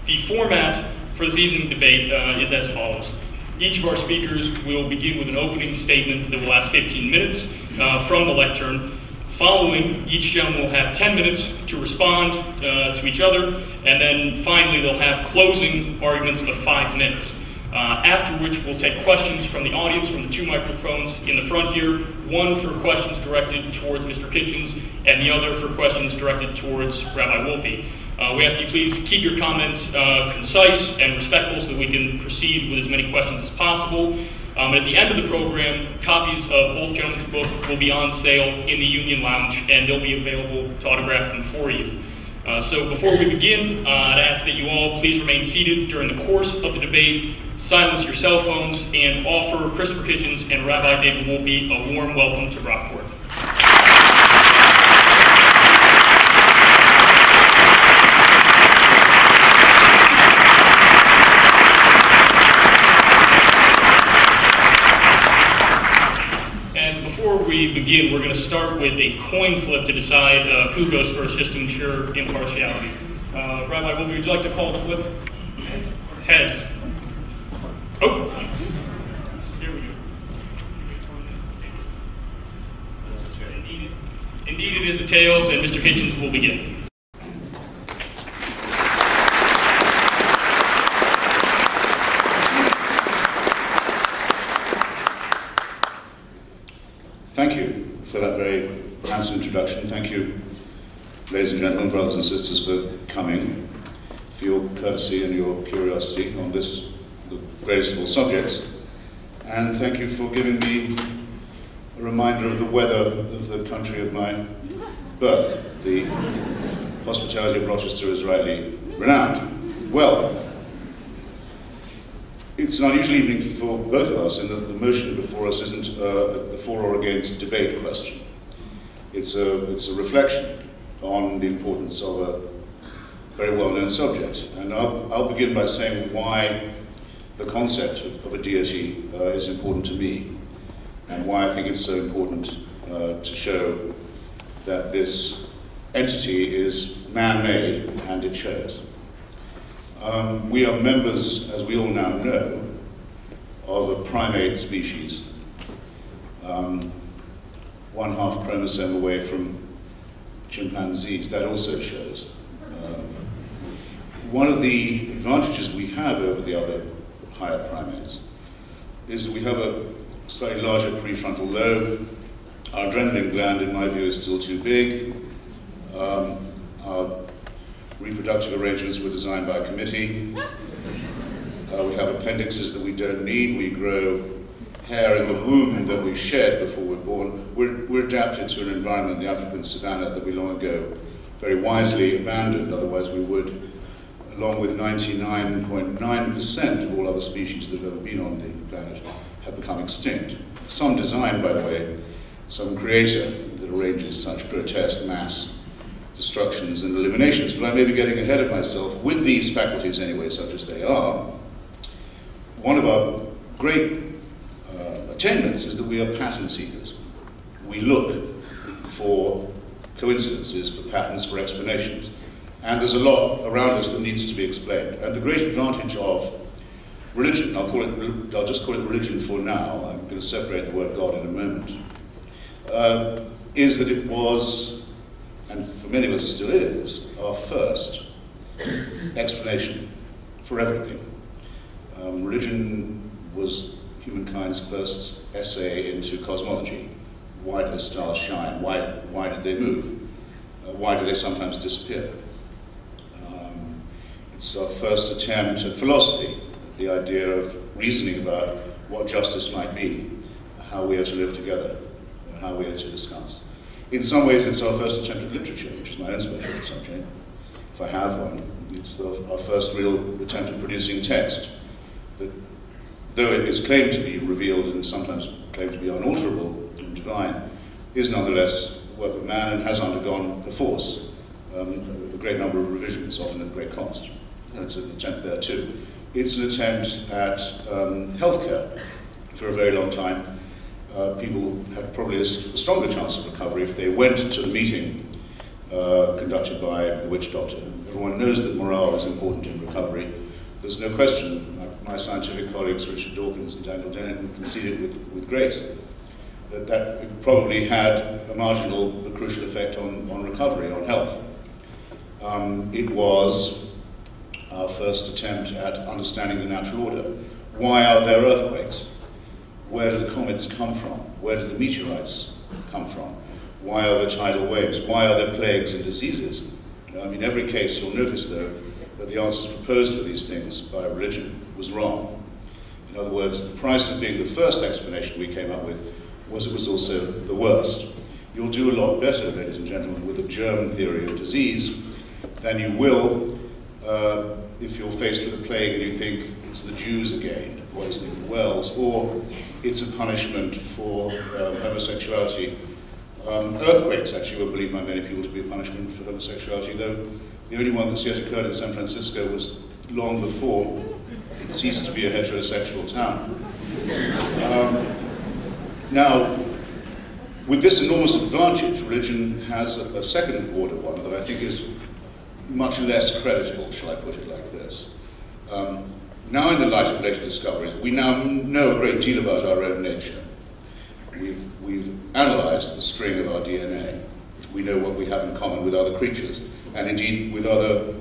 The format for this evening's debate is as follows. Each of our speakers will begin with an opening statement that will last 15 minutes from the lectern. Following, each gentleman will have 10 minutes to respond to each other, and then finally they'll have closing arguments of 5 minutes. After which we'll take questions from the audience from the 2 microphones in the front here, one for questions directed towards Mr. Hitchens, and the other for questions directed towards Rabbi Wolpe. We ask that you please keep your comments concise and respectful so that we can proceed with as many questions as possible. At the end of the program, copies of both gentlemen's books will be on sale in the Union Lounge, and they'll be available to autograph them for you. So before we begin, I'd ask that you all please remain seated during the course of the debate, silence your cell phones, and offer Christopher Hitchens and Rabbi David Wolpe a warm welcome to Brockport. We begin, we're going to start with a coin flip to decide who goes first, just to ensure impartiality. Rabbi Wolpe, would you like to call the flip? Heads. Oh! Here we go. Indeed it is a tails, and Mr. Hitchens will begin. Thank you for that very handsome introduction. Thank you, ladies and gentlemen, brothers and sisters, for coming, for your courtesy and your curiosity on this, the greatest of all subjects. And thank you for giving me a reminder of the weather of the country of my birth. The hospitality of Rochester is rightly renowned. Well, it's an unusual evening for both of us in that the motion before us isn't a for or against debate question. It's a reflection on the importance of a very well-known subject. And I'll begin by saying why the concept of a deity is important to me, and why I think it's so important to show that this entity is man-made, and it shows. We are members, as we all now know, of a primate species, 1/2 chromosome away from chimpanzees. That also shows. One of the advantages we have over the other higher primates is that we have a slightly larger prefrontal lobe. Our adrenaline gland, in my view, is still too big. Our reproductive arrangements were designed by a committee. We have appendixes that we don't need. We grow hair in the womb that we shed before we're born. We're adapted to an environment, the African savanna, that we long ago very wisely abandoned. Otherwise we would, along with 99.9% of all other species that have ever been on the planet, have become extinct. Some design, by the way, some creator that arranges such grotesque mass destructions and eliminations, but I may be getting ahead of myself. With these faculties anyway, such as they are, one of our great attainments is that we are pattern seekers. We look for coincidences, for patterns, for explanations, and there's a lot around us that needs to be explained. And the great advantage of religion, I'll just call it religion for now, I'm going to separate the word God in a moment, is that it was, and for many of us still is, our first explanation for everything. Religion was humankind's first essay into cosmology. Why do the stars shine? Why did they move? Why do they sometimes disappear? It's our first attempt at philosophy, the idea of reasoning about what justice might be, how we are to live together, how we are to discuss. In some ways, it's our first attempt at literature, which is my own specialty subject. If I have one, it's our first real attempt at producing text that, though it is claimed to be revealed and sometimes claimed to be unalterable and divine, is nonetheless the work of man and has undergone, perforce, a great number of revisions, often at great cost. That's an attempt there too. It's an attempt at healthcare. For a very long time, people had probably a stronger chance of recovery if they went to the meeting conducted by the witch doctor. Everyone knows that morale is important in recovery. There's no question. My scientific colleagues, Richard Dawkins and Daniel Dennett, conceded with grace that it probably had a marginal but crucial effect on recovery, on health. It was our first attempt at understanding the natural order. Why are there earthquakes? Where do the comets come from? Where do the meteorites come from? Why are there tidal waves? Why are there plagues and diseases? In every case, you'll notice, though, that the answers proposed for these things by religion was wrong. In other words, the price of being the first explanation we came up with was it was also the worst. You'll do a lot better, ladies and gentlemen, with a germ theory of disease than you will if you're faced with a plague and you think it's the Jews again, poisoning the wells, or it's a punishment for homosexuality. Earthquakes actually were believed by many people to be a punishment for homosexuality, though the only one that's yet occurred in San Francisco was long before it ceased to be a heterosexual town. Now, with this enormous advantage, religion has a second order one that I think is much less creditable, shall I put it like this. Now, in the light of later discoveries, we now know a great deal about our own nature. We've analyzed the string of our DNA. We know what we have in common with other creatures, and indeed with other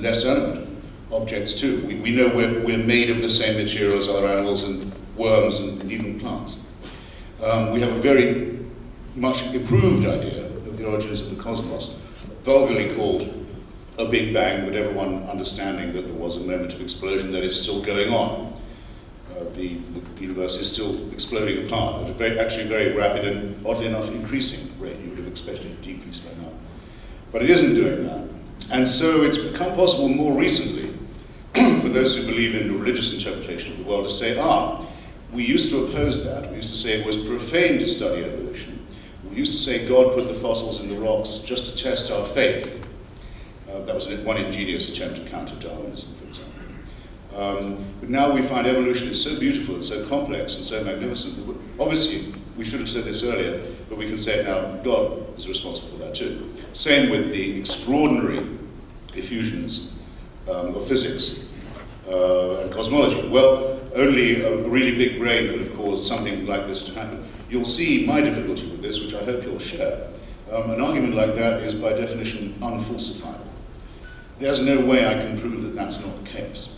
less animate objects too. We know we're made of the same material as other animals and worms and even plants. We have a very much improved idea of the origins of the cosmos, vulgarly called a Big Bang, but everyone understanding that there was a moment of explosion that is still going on. The universe is still exploding apart at a actually very rapid and, oddly enough, increasing rate. You would have expected it to decrease by now. But it isn't doing that. And so it's become possible more recently for those who believe in a religious interpretation of the world to say, we used to oppose that. We used to say it was profane to study evolution. We used to say God put the fossils in the rocks just to test our faith. That was one ingenious attempt to counter Darwinism, for example. But now we find evolution is so beautiful and so complex and so magnificent. Obviously, we should have said this earlier, but we can say it now, God is responsible for that too. Same with the extraordinary effusions of physics and cosmology. Well, only a really big brain could have caused something like this to happen. You'll see my difficulty with this, which I hope you'll share. An argument like that is by definition unfalsifiable. There's no way I can prove that that's not the case.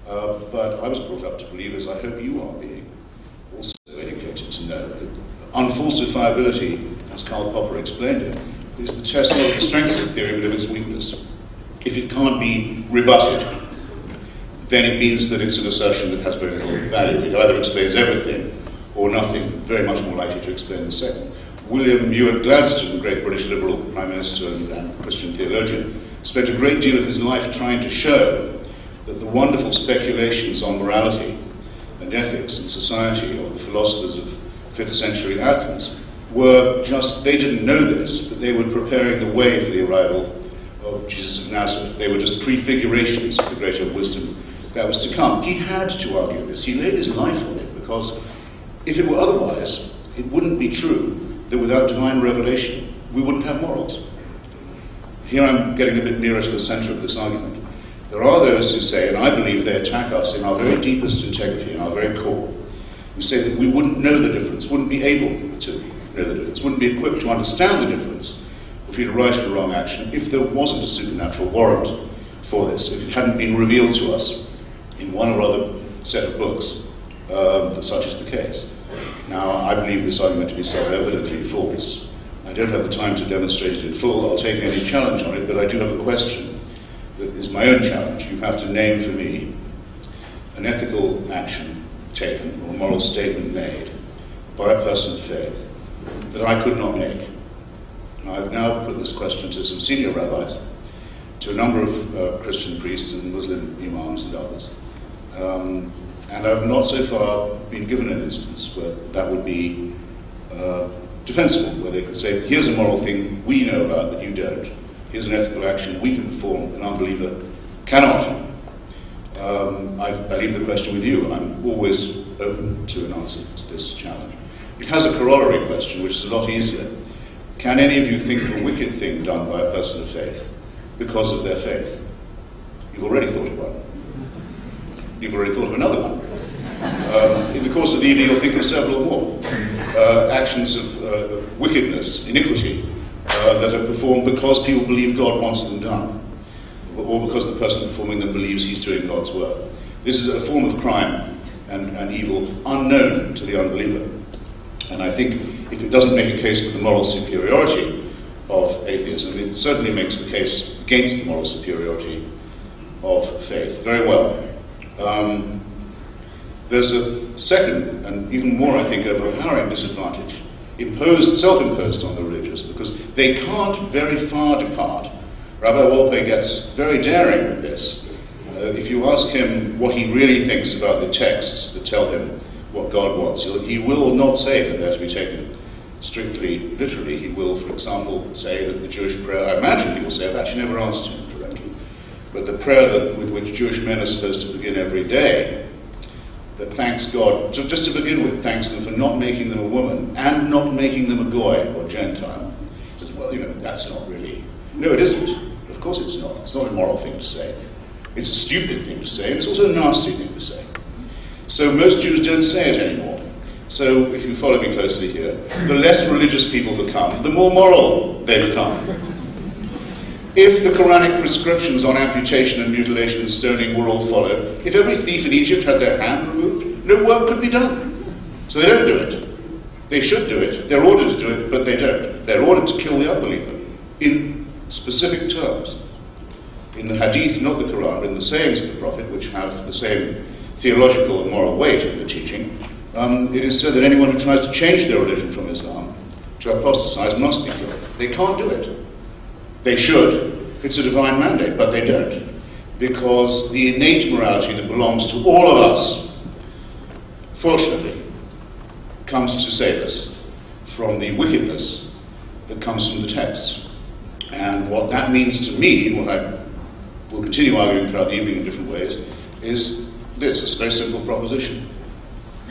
But I was brought up to believe, as I hope you are being, also educated to know that unfalsifiability, as Karl Popper explained it, is the test not of the strength of the theory, but of its weakness. If it can't be rebutted, then it means that it's an assertion that has very little value. It either explains everything or nothing, very much more likely to explain the second. William Ewart Gladstone, great British Liberal Prime Minister and Christian theologian, spent a great deal of his life trying to show that the wonderful speculations on morality and ethics and society of the philosophers of 5th century Athens were just, they didn't know this, but they were preparing the way for the arrival of Jesus of Nazareth. They were just prefigurations of the greater wisdom that was to come. He had to argue this. He laid his life on it, because if it were otherwise, it wouldn't be true that without divine revelation, we wouldn't have morals. Here I'm getting a bit nearer to the center of this argument. There are those who say, and I believe they attack us in our very deepest integrity, in our very core, who say that we wouldn't know the difference, wouldn't be able to know the difference, wouldn't be equipped to understand the difference between a right and a wrong action if there wasn't a supernatural warrant for this, if it hadn't been revealed to us in one or other set of books that such is the case. Now, I believe this argument to be self-evidently false. I don't have the time to demonstrate it in full. I'll take any challenge on it, but I do have a question that is my own challenge. You have to name for me an ethical action taken or a moral statement made by a person of faith that I could not make. I've now put this question to some senior rabbis, to a number of Christian priests and Muslim imams and others. And I've not so far been given an instance where that would be defensible, where they could say, here's a moral thing we know about that you don't. Here's an ethical action we can perform, an unbeliever cannot. I leave the question with you. I'm always open to an answer to this challenge. It has a corollary question, which is a lot easier. Can any of you think of a wicked thing done by a person of faith because of their faith? You've already thought of one. You've already thought of another one. In the course of the evening, you'll think of several more. Actions of wickedness, iniquity, that are performed because people believe God wants them done, or because the person performing them believes he's doing God's work. This is a form of crime and evil unknown to the unbeliever. And I think if it doesn't make a case for the moral superiority of atheism, it certainly makes the case against the moral superiority of faith. Very well. There's a second, and even more, I think, overpowering disadvantage, self-imposed on the religious, because they can't very far depart. Rabbi Wolpe gets very daring with this. If you ask him what he really thinks about the texts that tell him what God wants, he will not say that they're to be taken strictly literally. He will, for example, say that the Jewish prayer, I imagine he will say, I've actually never asked him directly, but the prayer with which Jewish men are supposed to begin every day, that thanks God, just to begin with, thanks them for not making them a woman and not making them a goy or Gentile. He says, well, that's not really, no, it isn't. Of course it's not. It's not a moral thing to say. It's a stupid thing to say, and it's also a nasty thing to say. So most Jews don't say it anymore. So if you follow me closely here, the less religious people become, the more moral they become. If the Quranic prescriptions on amputation and mutilation and stoning were all followed, if every thief in Egypt had their hand removed, no work could be done. So they don't do it. They should do it. They're ordered to do it, but they don't. They're ordered to kill the unbeliever in specific terms. In the Hadith, not the Quran, but in the sayings of the Prophet, which have the same theological and moral weight in the teaching, it is said that anyone who tries to change their religion from Islam, to apostatize, must be killed. They can't do it. They should. It's a divine mandate, but they don't. Because the innate morality that belongs to all of us, fortunately, comes to save us from the wickedness that comes from the texts. And what that means to me, and what I will continue arguing throughout the evening in different ways, is this, a very simple proposition.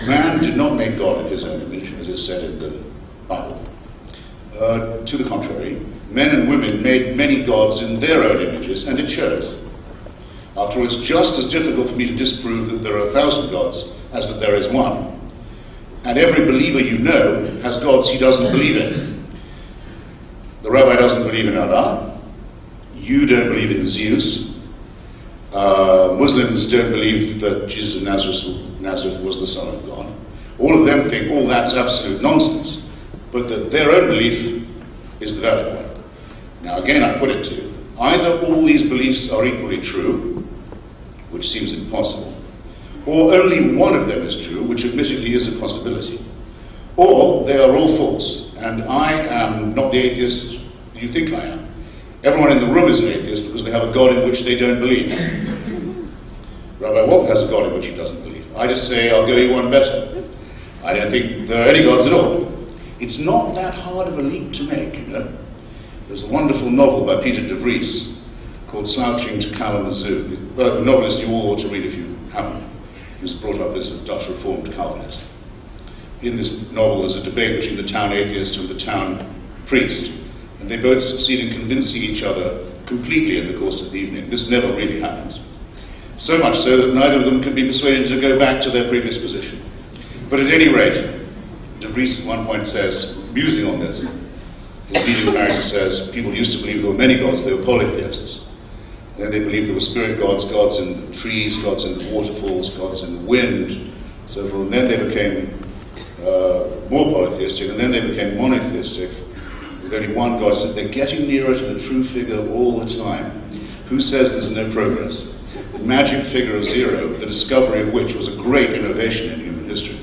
Man did not make God in his own image, as is said in the Bible. To the contrary, men and women made many gods in their own images, and it shows. After all, it's just as difficult for me to disprove that there are 1,000 gods as that there is one. And every believer you know has gods he doesn't believe in. The rabbi doesn't believe in Allah. You don't believe in Zeus. Muslims don't believe that Jesus of Nazareth was the Son of God. All of them think, oh, that's absolute nonsense. But that their own belief is the valid one. Now, again, I put it to you. Either all these beliefs are equally true, which seems impossible, or only one of them is true, which admittedly is a possibility, or they are all false, and I am not the atheist you think I am. Everyone in the room is an atheist because they have a God in which they don't believe. Rabbi Wolpe has a God in which he doesn't believe. I just say, I'll go you one better. I don't think there are any gods at all. It's not that hard of a leap to make, you know. There's a wonderful novel by Peter de Vries called Slouching to Kalamazoo. A novelist you all ought to read if you haven't. He was brought up as a Dutch Reformed Calvinist. In this novel, there's a debate between the town atheist and the town priest, and they both succeed in convincing each other completely in the course of the evening. This never really happens. So much so that neither of them can be persuaded to go back to their previous position. But at any rate, de Vries at one point says, musing on this, his leading character says, people used to believe there were many gods, they were polytheists. Then they believed there were spirit gods, gods in the trees, gods in the waterfalls, gods in the wind, so forth. And then they became more polytheistic, and then they became monotheistic, with only one God. So they're getting nearer to the true figure all the time. Who says there's no progress? The magic figure of zero, the discovery of which was a great innovation in human history,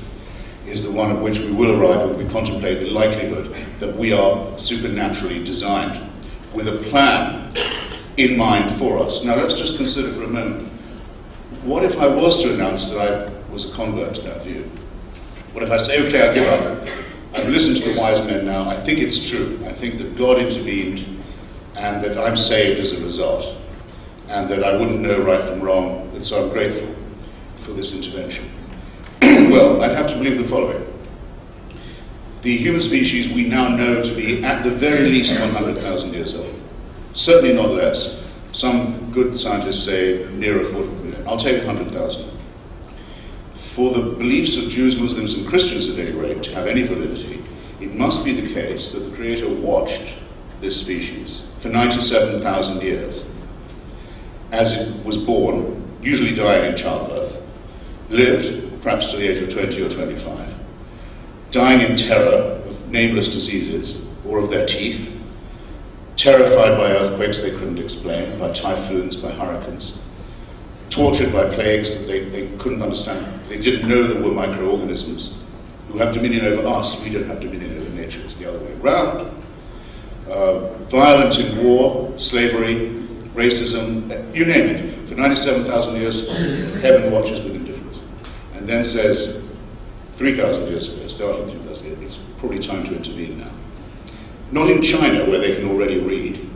is the one at which we will arrive when we contemplate the likelihood that we are supernaturally designed with a plan in mind for us. Now let's just consider for a moment, what if I was to announce that I was a convert to that view? What if I say, okay, I give up. I've listened to the wise men now, I think it's true. I think that God intervened and that I'm saved as a result, and that I wouldn't know right from wrong, and so I'm grateful for this intervention. Well, I'd have to believe the following. the human species we now know to be at the very least 100,000 years old. Certainly not less. Some good scientists say near a quarter of a million. I'll take 100,000. For the beliefs of Jews, Muslims, and Christians at any rate to have any validity, it must be the case that the Creator watched this species for 97,000 years as it was born, usually dying in childbirth, lived perhaps to the age of 20 or 25, dying in terror of nameless diseases or of their teeth, terrified by earthquakes they couldn't explain, by typhoons, by hurricanes, tortured by plagues that they couldn't understand. They didn't know there were microorganisms who have dominion over us. We don't have dominion over nature. It's the other way around. Violent in war, slavery, racism, you name it. For 97,000 years, heaven watches with indifference. And then says, 3,000 years ago, starting 3,000 years, it's probably time to intervene now. Not in China, where they can already read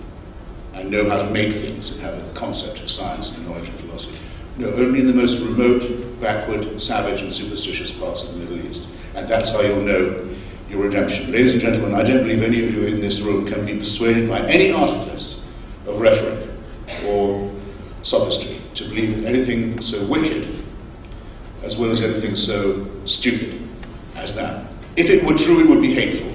and know how to make things and have a concept of science and knowledge and philosophy. No, only in the most remote, backward, savage, and superstitious parts of the Middle East. And that's how you'll know your redemption. Ladies and gentlemen, I don't believe any of you in this room can be persuaded by any artifice of rhetoric or sophistry to believe anything so wicked as well as anything so stupid as that. If it were true, it would be hateful.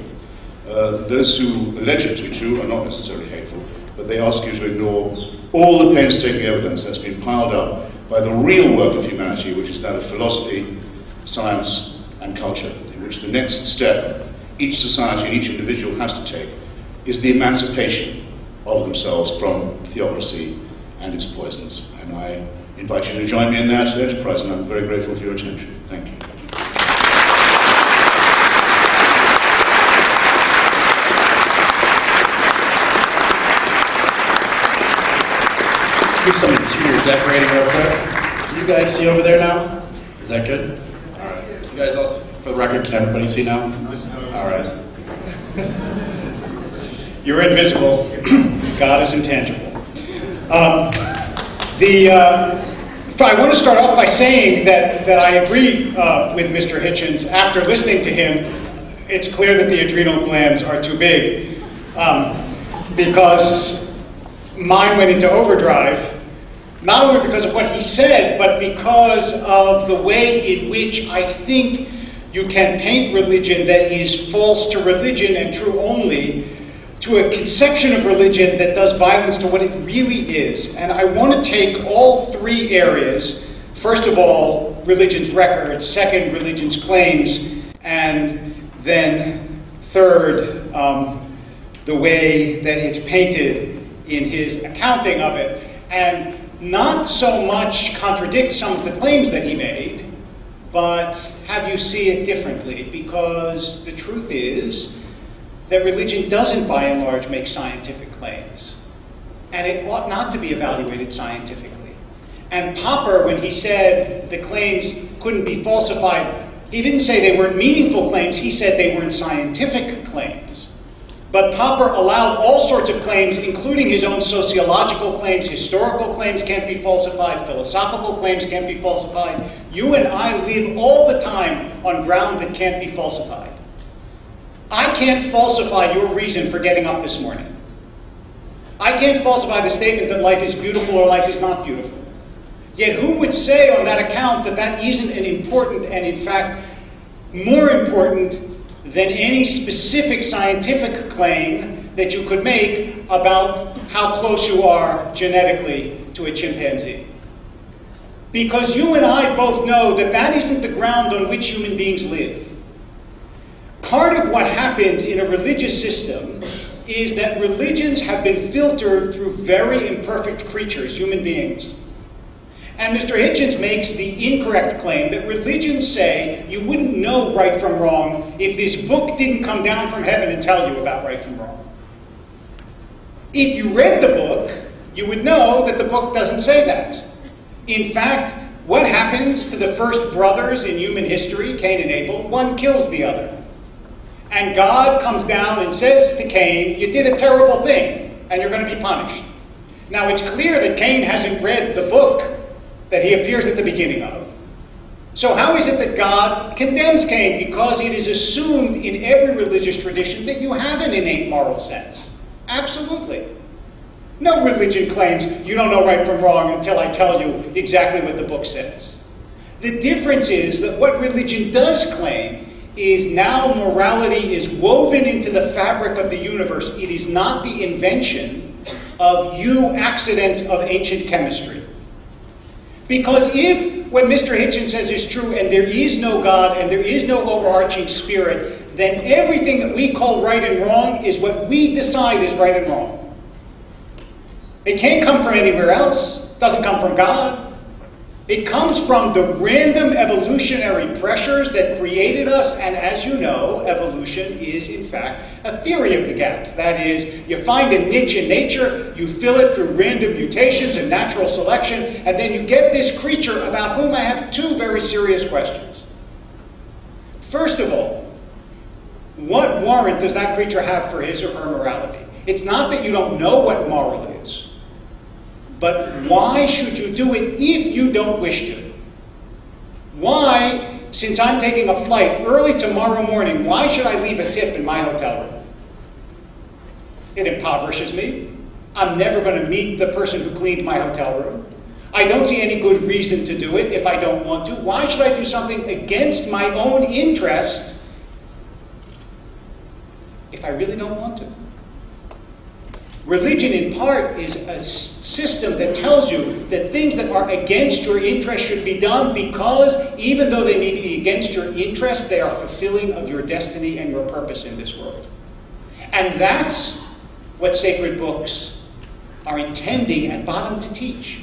Those who allege it to be true are not necessarily hateful, but they ask you to ignore all the painstaking evidence that's been piled up by the real work of humanity, which is that of philosophy, science, and culture, in which the next step each society and each individual has to take is the emancipation of themselves from theocracy and its poisons. And I invite you to join me in that enterprise, and I'm very grateful for your attention. Thank you. Do some interior decorating real quick. Do you guys see over there now? Is that good? All right. You guys also, for the record, can everybody see now? All right. You're invisible. God is intangible. I want to start off by saying that I agree with Mr. Hitchens. After listening to him, it's clear that the adrenal glands are too big because mine went into overdrive. Not only because of what he said, but because of the way in which I think you can paint religion that is false to religion and true only, to a conception of religion that does violence to what it really is. And I want to take all three areas. First of all, religion's record. Second, religion's claims. And then third, the way that it's painted in his accounting of it. And not so much contradict some of the claims that he made, but have you see it differently, because the truth is that religion doesn't, by and large, make scientific claims, and it ought not to be evaluated scientifically. And Popper, when he said the claims couldn't be falsified, he didn't say they weren't meaningful claims, he said they weren't scientific claims. But Popper allowed all sorts of claims, including his own sociological claims. Historical claims can't be falsified. Philosophical claims can't be falsified. You and I live all the time on ground that can't be falsified. I can't falsify your reason for getting up this morning. I can't falsify the statement that life is beautiful or life is not beautiful. Yet who would say on that account that that isn't an important, and in fact more important than any specific scientific claim that you could make about how close you are genetically to a chimpanzee? Because you and I both know that that isn't the ground on which human beings live. Part of what happens in a religious system is that religions have been filtered through very imperfect creatures, human beings. And Mr. Hitchens makes the incorrect claim that religions say you wouldn't know right from wrong if this book didn't come down from heaven and tell you about right from wrong. If you read the book, you would know that the book doesn't say that. In fact, what happens to the first brothers in human history, Cain and Abel? One kills the other. And God comes down and says to Cain, you did a terrible thing, and you're going to be punished. Now, it's clear that Cain hasn't read the book that he appears at the beginning of. So how is it that God condemns Cain? Because it is assumed in every religious tradition that you have an innate moral sense. Absolutely. No religion claims you don't know right from wrong until I tell you exactly what the book says. The difference is that what religion does claim is now morality is woven into the fabric of the universe. It is not the invention of accidents of ancient chemistry. Because if what Mr. Hitchens says is true and there is no God and there is no overarching spirit, then everything that we call right and wrong is what we decide is right and wrong. It can't come from anywhere else. It doesn't come from God. It comes from the random evolutionary pressures that created us, and as you know, evolution is in fact a theory of the gaps. That is, you find a niche in nature, you fill it through random mutations and natural selection, and then you get this creature about whom I have two very serious questions. First of all, what warrant does that creature have for his or her morality? It's not that you don't know what moral is. But why should you do it if you don't wish to? Why, since I'm taking a flight early tomorrow morning, why should I leave a tip in my hotel room? It impoverishes me. I'm never going to meet the person who cleaned my hotel room. I don't see any good reason to do it if I don't want to. Why should I do something against my own interest if I really don't want to? Religion, in part, is a system that tells you that things that are against your interest should be done because, even though they may be against your interest, they are fulfilling of your destiny and your purpose in this world. And that's what sacred books are intending at bottom to teach.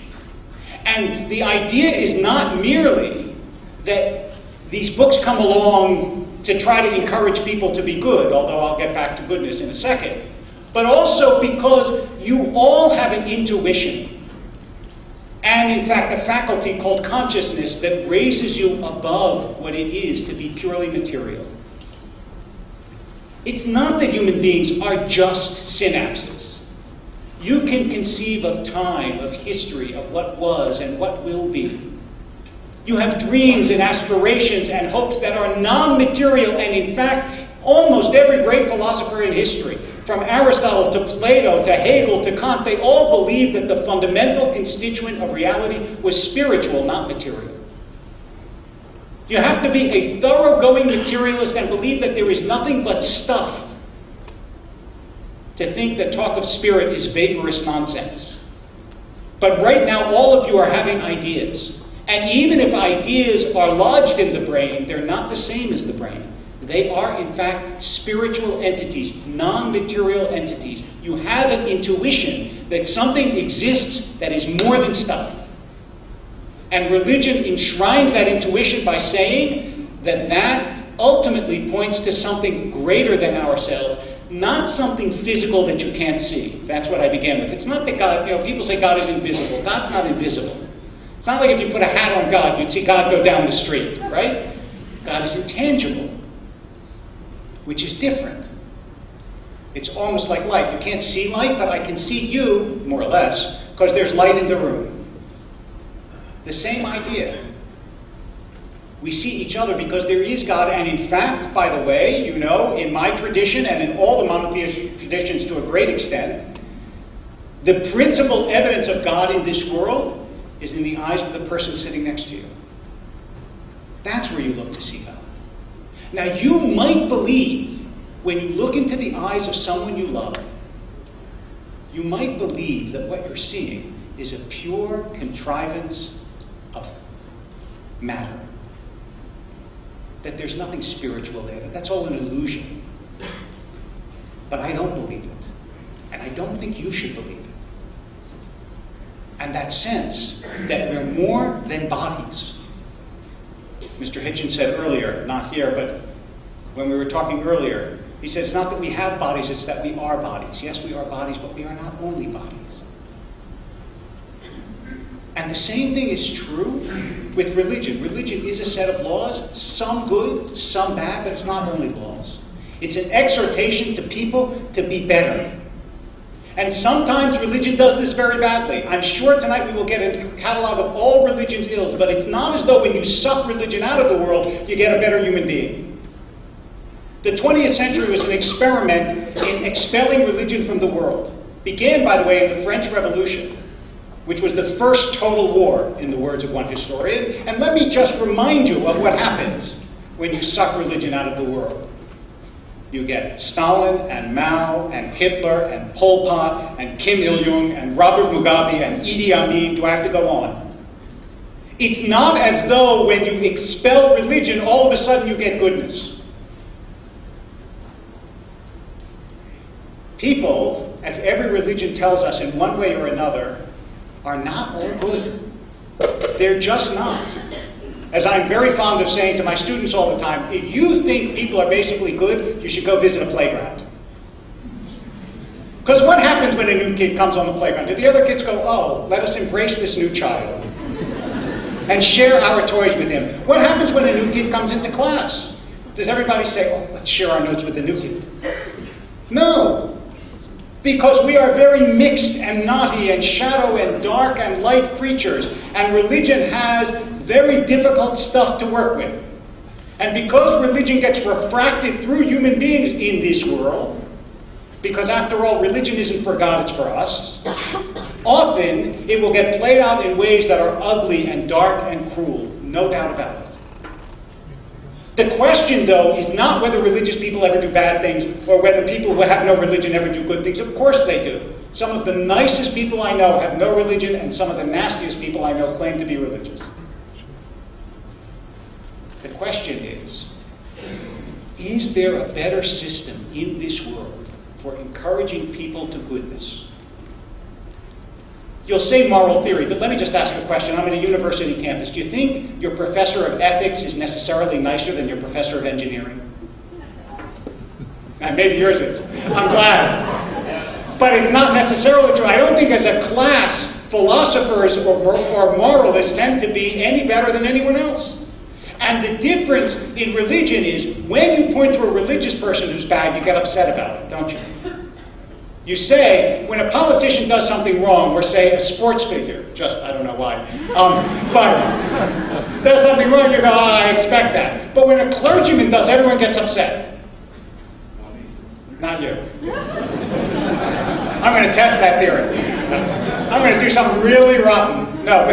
And the idea is not merely that these books come along to try to encourage people to be good, although I'll get back to goodness in a second, but also because you all have an intuition, and in fact a faculty called consciousness that raises you above what it is to be purely material. It's not that human beings are just synapses. You can conceive of time, of history, of what was and what will be. You have dreams and aspirations and hopes that are non-material, and in fact, almost every great philosopher in history, from Aristotle to Plato to Hegel to Kant, they all believed that the fundamental constituent of reality was spiritual, not material. You have to be a thoroughgoing materialist and believe that there is nothing but stuff to think that talk of spirit is vaporous nonsense. But right now, all of you are having ideas. And even if ideas are lodged in the brain, they're not the same as the brain. They are, in fact, spiritual entities, non-material entities. You have an intuition that something exists that is more than stuff. And religion enshrines that intuition by saying that that ultimately points to something greater than ourselves, not something physical that you can't see. That's what I began with. It's not that God, people say God is invisible. God's not invisible. It's not like if you put a hat on God, you'd see God go down the street, right? God is intangible, which is different. It's almost like light. You can't see light, but I can see you, more or less, because there's light in the room. The same idea. We see each other because there is God, and in fact, by the way, in my tradition and in all the monotheistic traditions to a great extent, the principal evidence of God in this world is in the eyes of the person sitting next to you. That's where you look to see God. Now, you might believe, when you look into the eyes of someone you love, you might believe that what you're seeing is a pure contrivance of matter. That there's nothing spiritual there, that that's all an illusion. But I don't believe it. And I don't think you should believe it. And that sense that we're more than bodies. Mr. Hitchens said earlier, not here, but when we were talking earlier, he said it's not that we have bodies, it's that we are bodies. Yes, we are bodies, but we are not only bodies. And the same thing is true with religion. Religion is a set of laws, some good, some bad, but it's not only laws. It's an exhortation to people to be better. And sometimes religion does this very badly. I'm sure tonight we will get into a catalog of all religion's ills, but it's not as though when you suck religion out of the world, you get a better human being. The 20th century was an experiment in expelling religion from the world. Began, by the way, in the French Revolution, which was the first total war, in the words of one historian. And let me just remind you of what happens when you suck religion out of the world. You get Stalin and Mao and Hitler and Pol Pot and Kim Il-jung and Robert Mugabe and Idi Amin. Do I have to go on? It's not as though when you expel religion, all of a sudden you get goodness. People, as every religion tells us in one way or another, are not all good. They're just not. As I'm very fond of saying to my students all the time, if you think people are basically good, you should go visit a playground. Because what happens when a new kid comes on the playground? Do the other kids go, oh, let us embrace this new child and share our toys with him? What happens when a new kid comes into class? Does everybody say, oh, let's share our notes with the new kid? No. Because we are very mixed and naughty and shadow and dark and light creatures. And religion has very difficult stuff to work with. And because religion gets refracted through human beings in this world, because after all, religion isn't for God, it's for us, often it will get played out in ways that are ugly and dark and cruel, no doubt about it. The question, though, is not whether religious people ever do bad things or whether people who have no religion ever do good things. Of course they do. Some of the nicest people I know have no religion, and some of the nastiest people I know claim to be religious. The question is there a better system in this world for encouraging people to goodness? You'll say moral theory, but let me just ask a question. I'm at a university campus. Do you think your professor of ethics is necessarily nicer than your professor of engineering? And maybe yours is. I'm glad. But it's not necessarily true. I don't think as a class, philosophers or moralists tend to be any better than anyone else. And the difference in religion is when you point to a religious person who's bad, you get upset about it, don't you? You say, when a politician does something wrong, or say a sports figure, just, I don't know why, but does something wrong, you go, oh, I expect that. But when a clergyman does, everyone gets upset. Not you. I'm going to test that theory. I'm going to do something really rotten. No,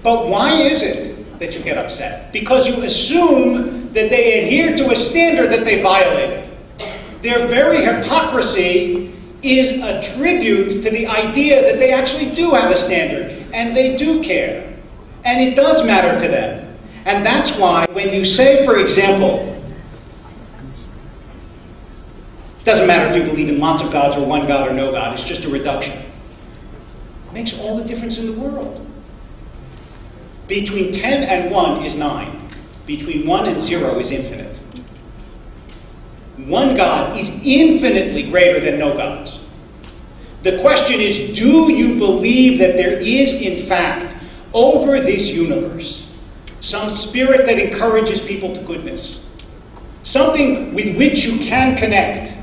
but why is it that you get upset? Because you assume that they adhere to a standard that they violated. Their very hypocrisy is a tribute to the idea that they actually do have a standard, and they do care, and it does matter to them. And that's why when you say, for example, it doesn't matter if you believe in lots of gods or one god or no god, it's just a reduction. It makes all the difference in the world. Between 10 and 1 is 9. Between 1 and 0 is infinite. One God is infinitely greater than no gods. The question is, do you believe that there is, in fact, over this universe, some spirit that encourages people to goodness? Something with which you can connect.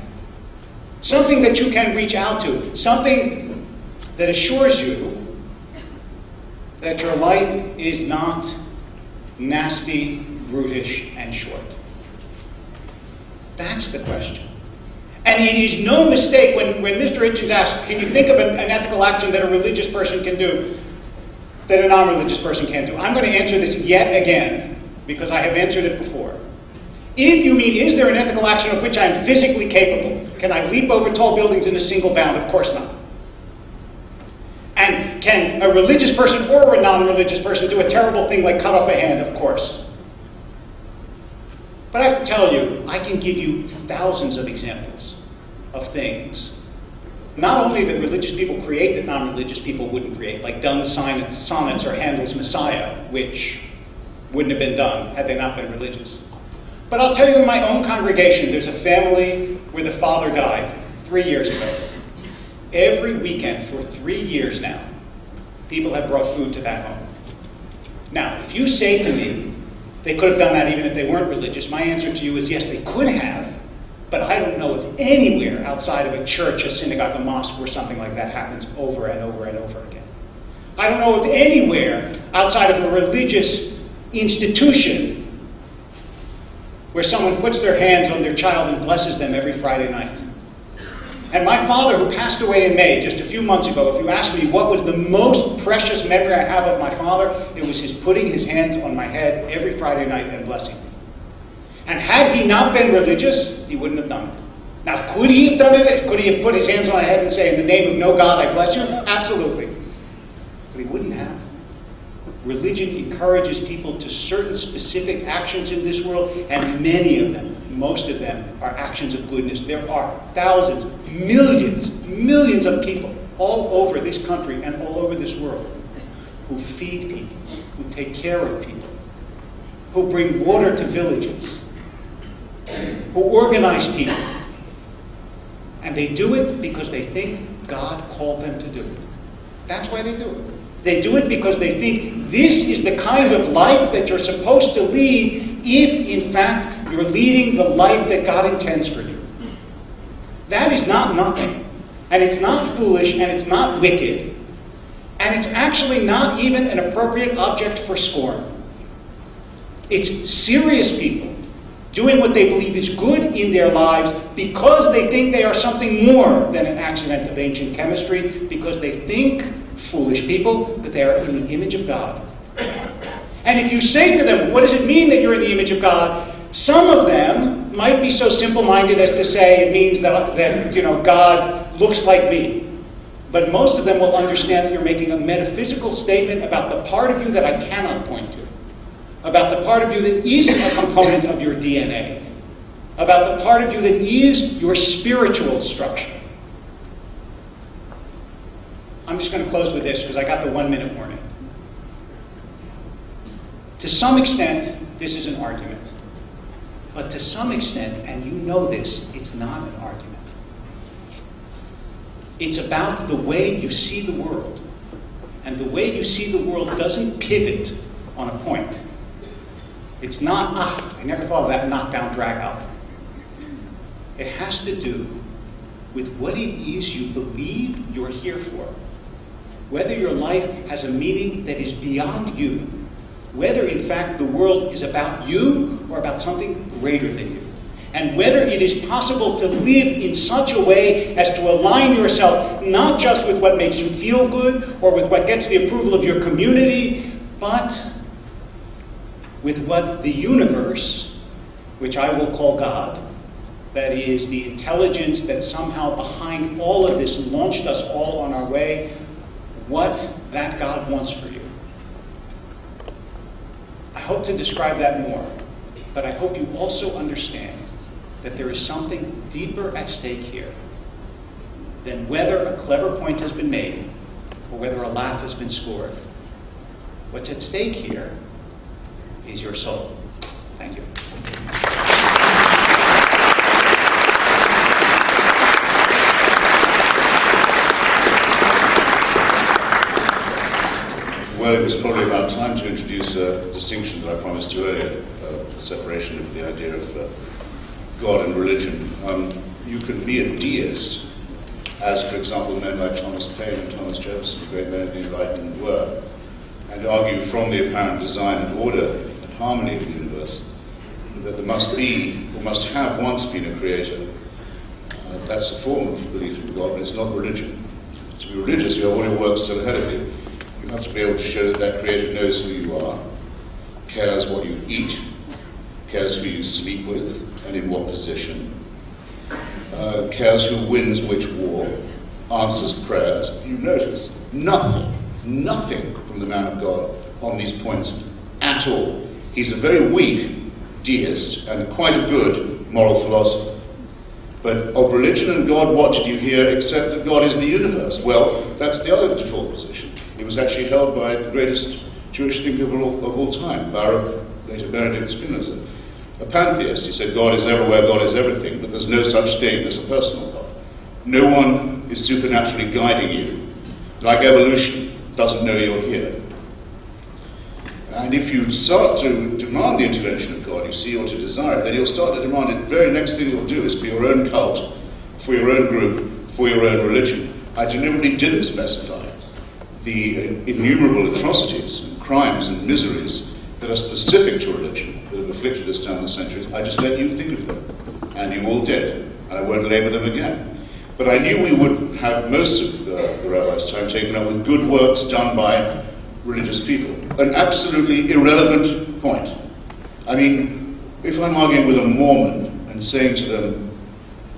Something that you can reach out to. Something that assures you that your life is not nasty, brutish, and short. That's the question. And it is no mistake when Mr. Hitchens asks, can you think of an ethical action that a religious person can do that a non-religious person can't do? I'm going to answer this yet again, because I have answered it before. If you mean, is there an ethical action of which I'm physically capable? Can I leap over tall buildings in a single bound? Of course not. And can a religious person or a non-religious person do a terrible thing like cut off a hand? Of course. But I have to tell you, I can give you thousands of examples of things, not only that religious people create that non-religious people wouldn't create, like Donne's sonnets or Handel's Messiah, which wouldn't have been done had they not been religious. But I'll tell you, in my own congregation, there's a family where the father died 3 years ago. Every weekend for 3 years now, people have brought food to that home. Now, if you say to me, they could have done that even if they weren't religious, my answer to you is yes, they could have, But I don't know of anywhere outside of a church, a synagogue, a mosque, where something like that happens over and over and over again. I don't know of anywhere outside of a religious institution where someone puts their hands on their child and blesses them every Friday night. And my father, who passed away in May, just a few months ago, if you ask me what was the most precious memory I have of my father, it was his putting his hands on my head every Friday night and blessing me. And had he not been religious, he wouldn't have done it. Now, could he have done it? Could he have put his hands on my head and say, in the name of no God, I bless you? Absolutely. But he wouldn't have. Religion encourages people to certain specific actions in this world, and many of them, most of them, are actions of goodness. There are thousands, millions of people all over this country and all over this world who feed people, who take care of people, who bring water to villages, who organize people. And they do it because they think God called them to do it. That's why they do it. They do it because they think this is the kind of life that you're supposed to lead if, in fact, you're leading the life that God intends for you. That is not nothing. And it's not foolish, and it's not wicked. And it's actually not even an appropriate object for scorn. It's serious people doing what they believe is good in their lives because they think they are something more than an accident of ancient chemistry, because they think, foolish people, that they are in the image of God. And if you say to them, what does it mean that you're in the image of God? Some of them might be so simple-minded as to say it means that God looks like me. But most of them will understand that you're making a metaphysical statement about the part of you that I cannot point to, about the part of you that is a component of your DNA, about the part of you that is your spiritual structure. I'm just going to close with this because I got the 1-minute warning. To some extent, this is an argument. But to some extent, and you know this, it's not an argument. It's about the way you see the world. And the way you see the world doesn't pivot on a point. It's not, I never thought of that knockdown, drag out. It has to do with what it is you believe you're here for. Whether your life has a meaning that is beyond you, whether in fact the world is about you or about something greater than you, and whether it is possible to live in such a way as to align yourself not just with what makes you feel good or with what gets the approval of your community, but with what the universe, which I will call God, that is the intelligence that somehow behind all of this launched us all on our way, what that God wants for you. I hope to describe that more, but I hope you also understand that there is something deeper at stake here than whether a clever point has been made or whether a laugh has been scored. What's at stake here is your soul. Thank you. Well, it was probably about time to introduce a distinction that I promised you earlier, the separation of the idea of God and religion. You can be a deist, as, for example, men like Thomas Paine and Thomas Jefferson, great men of the Enlightenment, were, and argue from the apparent design and order and harmony of the universe that there must be, or must have once been, a creator. That's a form of belief in God, but it's not religion. To be religious, you have all your work still ahead of you. You have to be able to show that that creator knows who you are, cares what you eat, cares who you sleep with and in what position, cares who wins which war, answers prayers. You notice nothing from the man of God on these points at all. He's a very weak deist and quite a good moral philosopher. But of religion and God, what did you hear except that God is the universe? Well, that's the other default position. It was actually held by the greatest Jewish thinker of all time, Baruch, later Benedict Spinoza. A pantheist. He said God is everywhere, God is everything, but there's no such thing as a personal God. No one is supernaturally guiding you. Like evolution, doesn't know you're here. And if you start to demand the intervention of God, you see, or to desire it, then you'll start to demand it. The very next thing you'll do is for your own cult, for your own group, for your own religion. I deliberately didn't specify the innumerable atrocities and crimes and miseries that are specific to religion, that have afflicted us down the centuries. I just let you think of them, and you all did, and I won't labour them again. But I knew we would have most of the rabbi's time taken up with good works done by religious people. An absolutely irrelevant point. I mean, if I'm arguing with a Mormon and saying to them,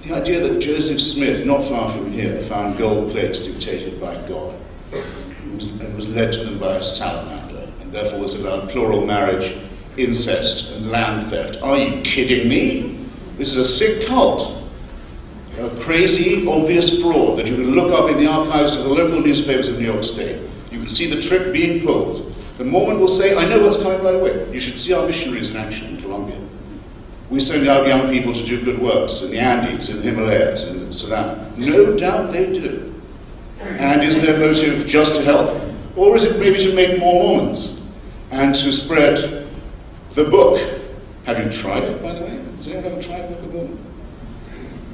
the idea that Joseph Smith, not far from here, found gold plates dictated by God, and was led to them by a salamander, and therefore was allowed plural marriage, incest, and land theft. Are you kidding me? This is a sick cult. A crazy, obvious fraud that you can look up in the archives of the local newspapers of New York State. You can see the trick being pulled. The Mormon will say, I know what's coming right away. You should see our missionaries in action in Colombia. We send out young people to do good works in the Andes, in the Himalayas, in Savannah. No doubt they do. And is their motive just to help? Or is it maybe to make more Mormons and to spread the book? Have you tried it, by the way? Has anyone ever tried Book of Mormon?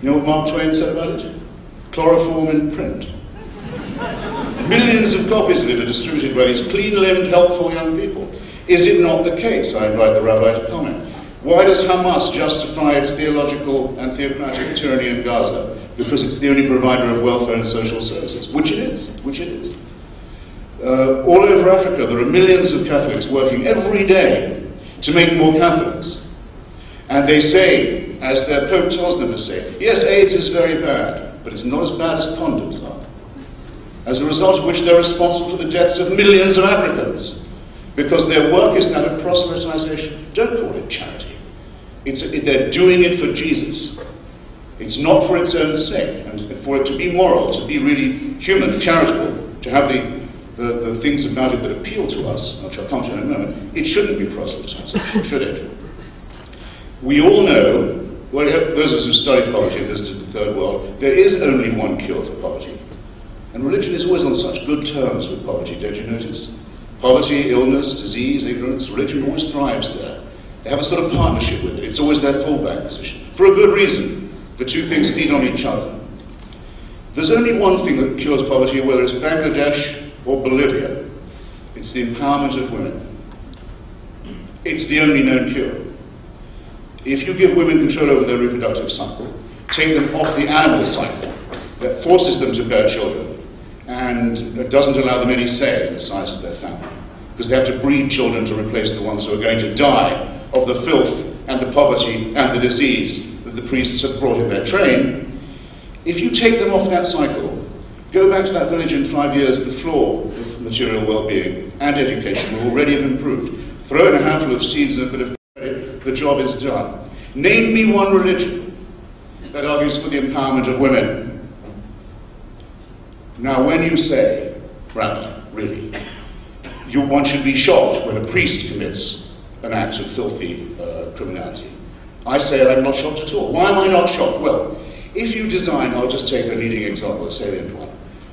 You know what Mark Twain said about it? Chloroform in print. Millions of copies of it are distributed by these clean-limbed, helpful young people. Is it not the case? I invite the rabbi to comment. Why does Hamas justify its theological and theocratic tyranny in Gaza? Because it's the only provider of welfare and social services, which it is. All over Africa, there are millions of Catholics working every day to make more Catholics. And they say, as their Pope tells them to say, yes, AIDS is very bad, but it's not as bad as condoms are. As a result of which they're responsible for the deaths of millions of Africans, because their work is that of proselytization. Don't call it charity. They're doing it for Jesus. It's not for its own sake, and for it to be moral, to be really human, charitable, to have the things about it that appeal to us, which I'll come to in a moment. It shouldn't be proselytization, should it? We all know, well, those of us who studied poverty and visited the Third World, there is only one cure for poverty. And religion is always on such good terms with poverty, don't you notice? Poverty, illness, disease, ignorance, religion always thrives there. They have a sort of partnership with it. It's always their fallback position. For a good reason. The two things feed on each other. There's only one thing that cures poverty, whether it's Bangladesh or Bolivia. It's the empowerment of women. It's the only known cure. If you give women control over their reproductive cycle, take them off the animal cycle that forces them to bear children, and doesn't allow them any say in the size of their family, because they have to breed children to replace the ones who are going to die of the filth and the poverty and the disease that the priests have brought in their train. If you take them off that cycle, go back to that village in 5 years, the floor of material well-being and education will already have improved. Throw in a handful of seeds and a bit of credit, the job is done. Name me one religion that argues for the empowerment of women. Now, when you say, Rabbi, really, one should be shocked when a priest commits an act of filthy criminality. I say I'm not shocked at all. Why am I not shocked? Well, if you design, I'll just take a leading example, a salient one,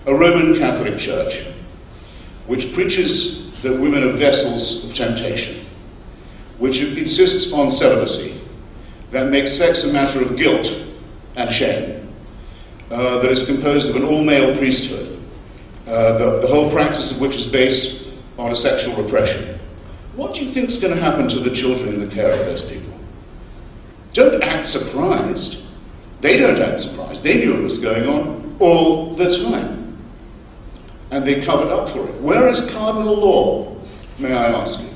a Roman Catholic Church, which preaches that women are vessels of temptation, which insists on celibacy, that makes sex a matter of guilt and shame, that is composed of an all-male priesthood, the whole practice of which is based on a sexual repression. What do you think is going to happen to the children in the care of those people? Don't act surprised. They don't act surprised. They knew it was going on all the time. And they covered up for it. Where is cardinal law, may I ask you?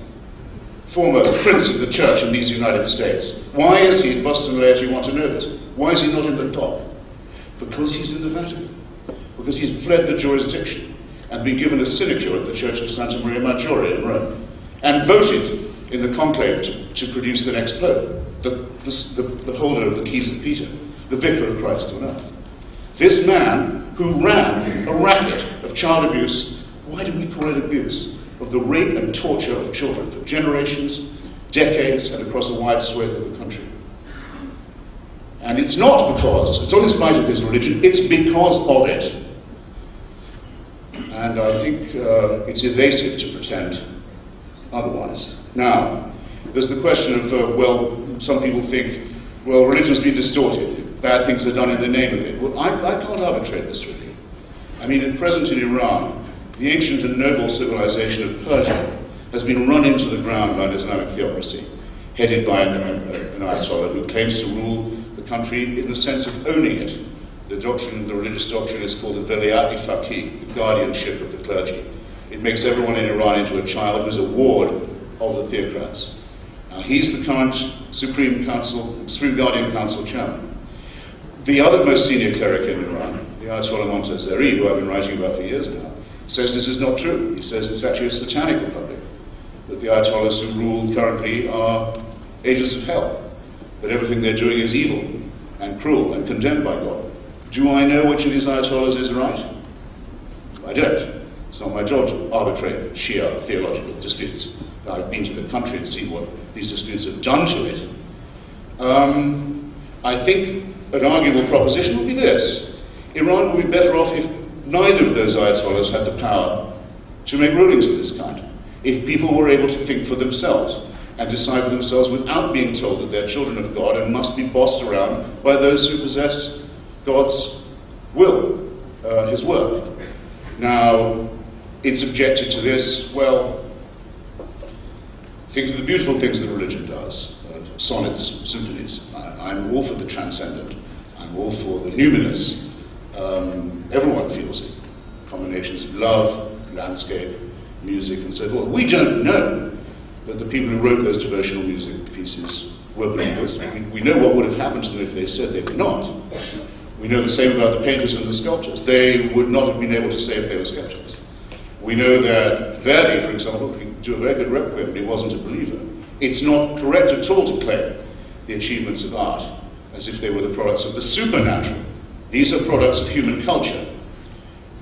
Former prince of the church in these United States. Why is he, Boston laity want to know this, why is he not in the top? Because he's in the Vatican. Because he's fled the jurisdiction and been given a sinecure at the Church of Santa Maria Maggiore in Rome, and voted in the conclave to produce the next pope, the holder of the keys of Peter, the vicar of Christ on earth. This man who ran a racket of child abuse, why do we call it abuse? Of the rape and torture of children for generations, decades, and across a wide swathe of the country. And it's not in spite of his religion, it's because of it. And I think it's evasive to pretend otherwise. Now, there's the question of, well, some people think, well, religion's been distorted, bad things are done in the name of it. Well, I can't arbitrate this really. I mean, at present in Iran, the ancient and noble civilization of Persia has been run into the ground by an Islamic theocracy, headed by an Ayatollah who claims to rule the country in the sense of owning it. The doctrine, the religious doctrine is called the Velayat-i-Faqih, the guardianship of the clergy. It makes everyone in Iran into a child who's a ward of the theocrats. Now, he's the current Supreme Guardian Council chairman. The other most senior cleric in Iran, the Ayatollah Montazeri, who I've been writing about for years now, says this is not true. He says it's actually a satanic republic, that the Ayatollahs who rule currently are agents of hell, that everything they're doing is evil and cruel and condemned by God. Do I know which of these Ayatollahs is right? I don't. It's not my job to arbitrate Shia theological disputes. I've been to the country and seen what these disputes have done to it. I think an arguable proposition would be this. Iran would be better off if neither of those Ayatollahs had the power to make rulings of this kind. If people were able to think for themselves and decide for themselves without being told that they're children of God and must be bossed around by those who possess God's will, his work. Now, it's objected to this. Well, think of the beautiful things that religion does. Sonnets, symphonies. I'm all for the transcendent. I'm all for the numinous. Everyone feels it. Combinations of love, landscape, music, and so forth. We don't know that the people who wrote those devotional music pieces were believers. We know what would have happened to them if they said they were not. We know the same about the painters and the sculptors. They would not have been able to say if they were skeptics. We know that Verdi, for example, could do a very good requiem, but he wasn't a believer. It's not correct at all to claim the achievements of art as if they were the products of the supernatural. These are products of human culture.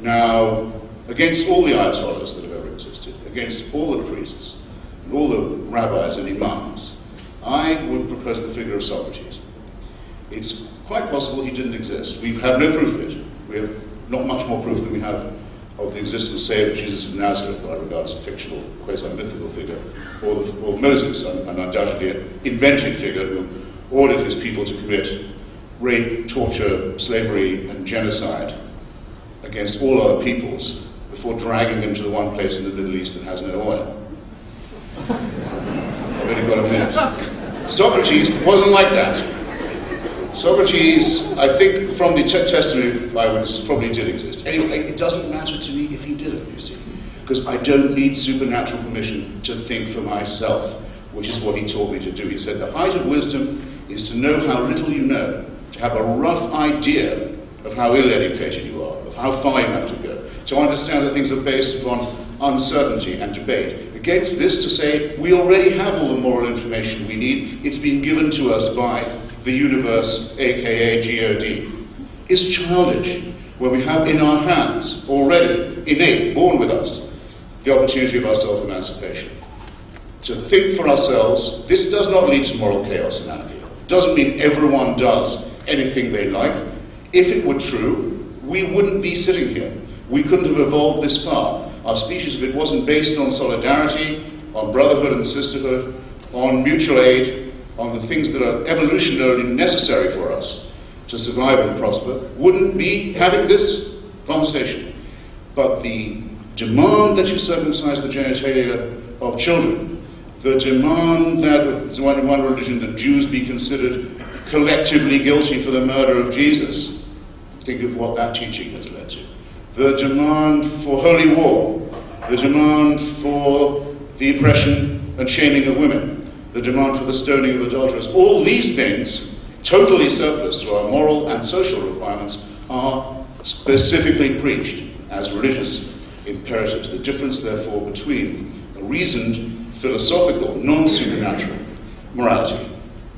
Now, against all the Ayatollahs that have ever existed, against all the priests, and all the rabbis and imams, I would propose the figure of Socrates. It's quite possible he didn't exist. We have no proof of it. We have not much more proof than we have of the existence, say, of Jesus of Nazareth, who I regard as a fictional, quasi-mythical figure, or Moses, an undoubtedly invented figure who ordered his people to commit rape, torture, slavery, and genocide against all other peoples before dragging them to the one place in the Middle East that has no oil. I've only got a minute. Socrates wasn't like that. Socrates, I think, from the testimony of eyewitnesses, probably did exist. Anyway, it doesn't matter to me if he didn't, you see, because I don't need supernatural permission to think for myself, which is what he taught me to do. He said the height of wisdom is to know how little you know, to have a rough idea of how ill-educated you are, of how far you have to go, to understand that things are based upon uncertainty and debate. Against this, to say, we already have all the moral information we need, it's been given to us by the universe, aka God, is childish, where we have in our hands, already, innate, born with us, the opportunity of our self-emancipation. To think for ourselves, this does not lead to moral chaos and anarchy. It doesn't mean everyone does anything they like. If it were true, we wouldn't be sitting here. We couldn't have evolved this far. Our species, if it wasn't based on solidarity, on brotherhood and sisterhood, on mutual aid, on the things that are evolutionarily necessary for us to survive and prosper, wouldn't be having this conversation. But the demand that you circumcise the genitalia of children, the demand that, in one religion, that Jews be considered collectively guilty for the murder of Jesus, think of what that teaching has led to. The demand for holy war, the demand for the oppression and shaming of women, the demand for the stoning of adulterers, all these things, totally surplus to our moral and social requirements, are specifically preached as religious imperatives. The difference, therefore, between a reasoned, philosophical, non-supernatural morality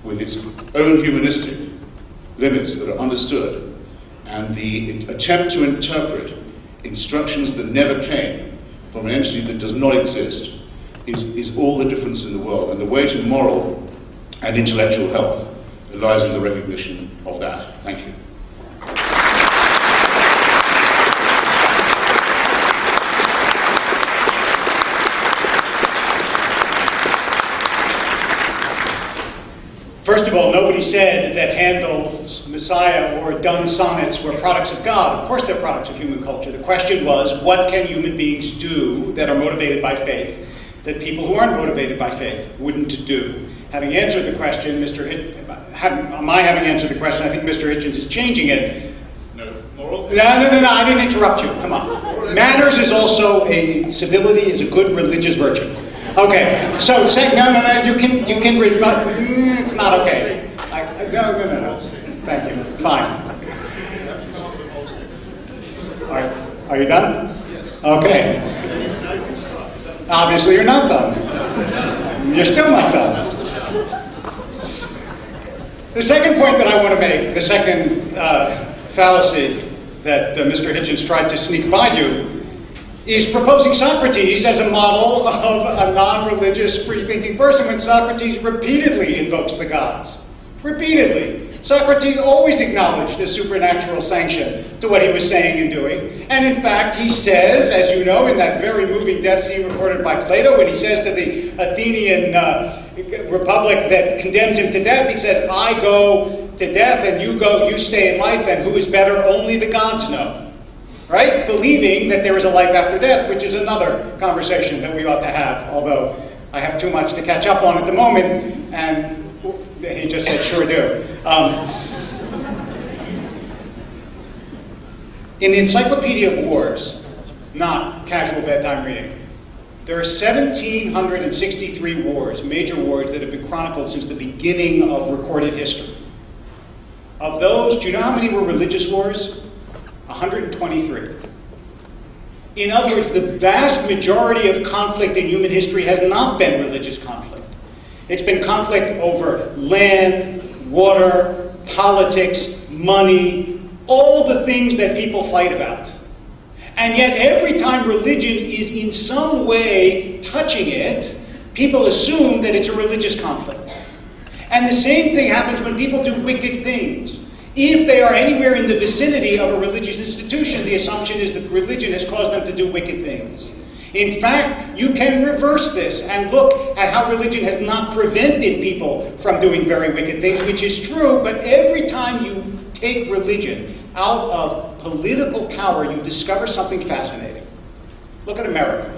with its own humanistic limits that are understood, and the attempt to interpret instructions that never came from an entity that does not exist, is all the difference in the world. And the way to moral and intellectual health lies in the recognition of that. Thank you. all, nobody said that Handel's Messiah or Donne's sonnets were products of God. Of course they're products of human culture. The question was, what can human beings do that are motivated by faith that people who aren't motivated by faith wouldn't do? Having answered the question, am I having answered the question? I think Mr. Hitchens is changing it. No. Moral? No, I didn't interrupt you. Come on. Manners is also civility is a good religious virtue. Okay, so no, you can read, but it's not okay. No. Thank you. Fine. Are you done? Yes. Okay. Obviously you're not done. You're still not done. The second point that I want to make, the second fallacy that Mr. Hitchens tried to sneak by you, is proposing Socrates as a model of a non-religious, free-thinking person when Socrates repeatedly invokes the gods. Repeatedly. Socrates always acknowledged the supernatural sanction to what he was saying and doing. And in fact, he says, as you know, in that very moving death scene recorded by Plato, when he says to the Athenian republic that condemns him to death, he says, I go to death and you stay in life, and who is better? Only the gods know. Right? Believing that there is a life after death, which is another conversation that we ought to have, although I have too much to catch up on at the moment, and he just said, sure do. In the Encyclopedia of Wars, not casual bedtime reading, there are 1,763 wars, major wars, that have been chronicled since the beginning of recorded history. Of those, do you know how many were religious wars? 123. In other words, the vast majority of conflict in human history has not been religious conflict. It's been conflict over land, water, politics, money, all the things that people fight about. And yet every time religion is in some way touching it, people assume that it's a religious conflict. And the same thing happens when people do wicked things. If they are anywhere in the vicinity of a religious institution, the assumption is that religion has caused them to do wicked things. In fact, you can reverse this and look at how religion has not prevented people from doing very wicked things, which is true, but every time you take religion out of political power, you discover something fascinating. Look at America.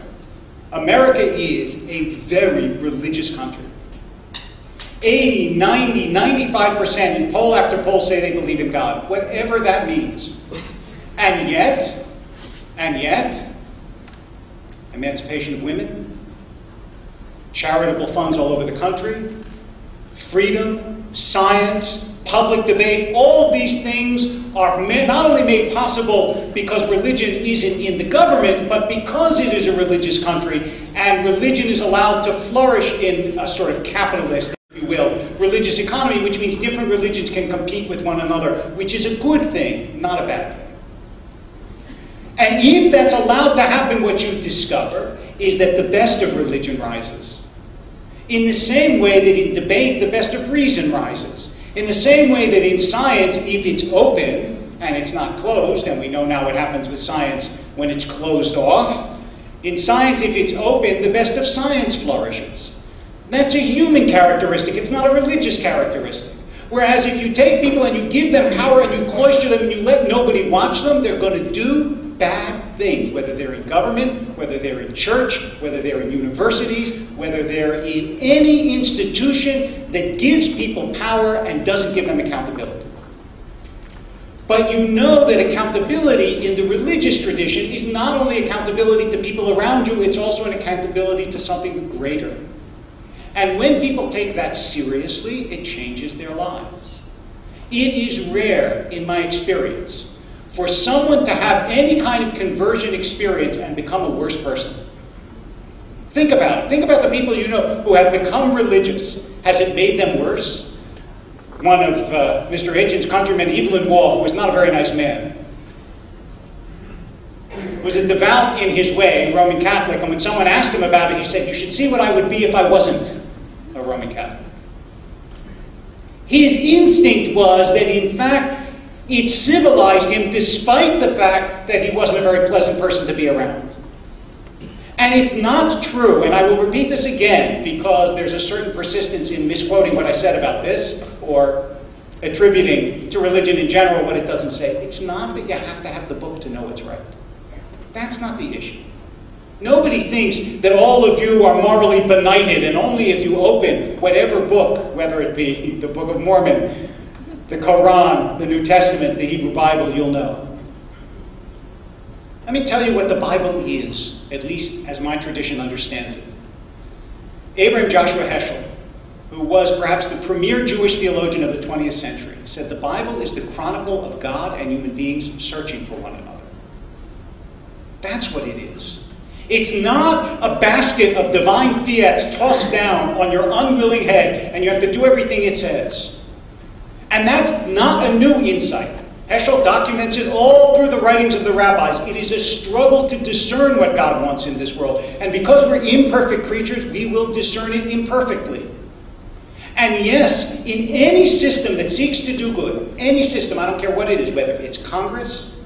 America is a very religious country. 80, 90, 95% in poll after poll say they believe in God, whatever that means. And yet, emancipation of women, charitable funds all over the country, freedom, science, public debate, all these things are not only made possible because religion isn't in the government, but because it is a religious country, and religion is allowed to flourish in a sort of capitalist, if you will, religious economy, which means different religions can compete with one another, which is a good thing, not a bad thing. And if that's allowed to happen, what you discover is that the best of religion rises. In the same way that in debate, the best of reason rises. In the same way that in science, if it's open and it's not closed, and we know now what happens with science when it's closed off, in science, if it's open, the best of science flourishes. That's a human characteristic. It's not a religious characteristic. Whereas if you take people and you give them power and you cloister them and you let nobody watch them, they're going to do bad things, whether they're in government, whether they're in church, whether they're in universities, whether they're in any institution that gives people power and doesn't give them accountability. But you know that accountability in the religious tradition is not only accountability to people around you, it's also an accountability to something greater. And when people take that seriously, it changes their lives. It is rare, in my experience, for someone to have any kind of conversion experience and become a worse person. Think about it. Think about the people you know who have become religious. Has it made them worse? One of Mr. Hitchens' countrymen, Evelyn Waugh, who was not a very nice man, was a devout in his way, Roman Catholic, and when someone asked him about it, he said, "You should see what I would be if I wasn't a Roman Catholic." His instinct was that, in fact, it civilized him despite the fact that he wasn't a very pleasant person to be around. And it's not true, and I will repeat this again because there's a certain persistence in misquoting what I said about this. or attributing to religion in general what it doesn't say. It's not that you have to have the book to know it's right. That's not the issue. Nobody thinks that all of you are morally benighted, and only if you open whatever book, whether it be the Book of Mormon, the Quran, the New Testament, the Hebrew Bible, you'll know. Let me tell you what the Bible is, at least as my tradition understands it. Abraham Joshua Heschel, who was perhaps the premier Jewish theologian of the 20th century, said the Bible is the chronicle of God and human beings searching for one another. That's what it is. It's not a basket of divine fiats tossed down on your unwilling head and you have to do everything it says. And that's not a new insight. Heschel documents it all through the writings of the rabbis. It is a struggle to discern what God wants in this world. And because we're imperfect creatures, we will discern it imperfectly. And yes, in any system that seeks to do good, any system, I don't care what it is, whether it's Congress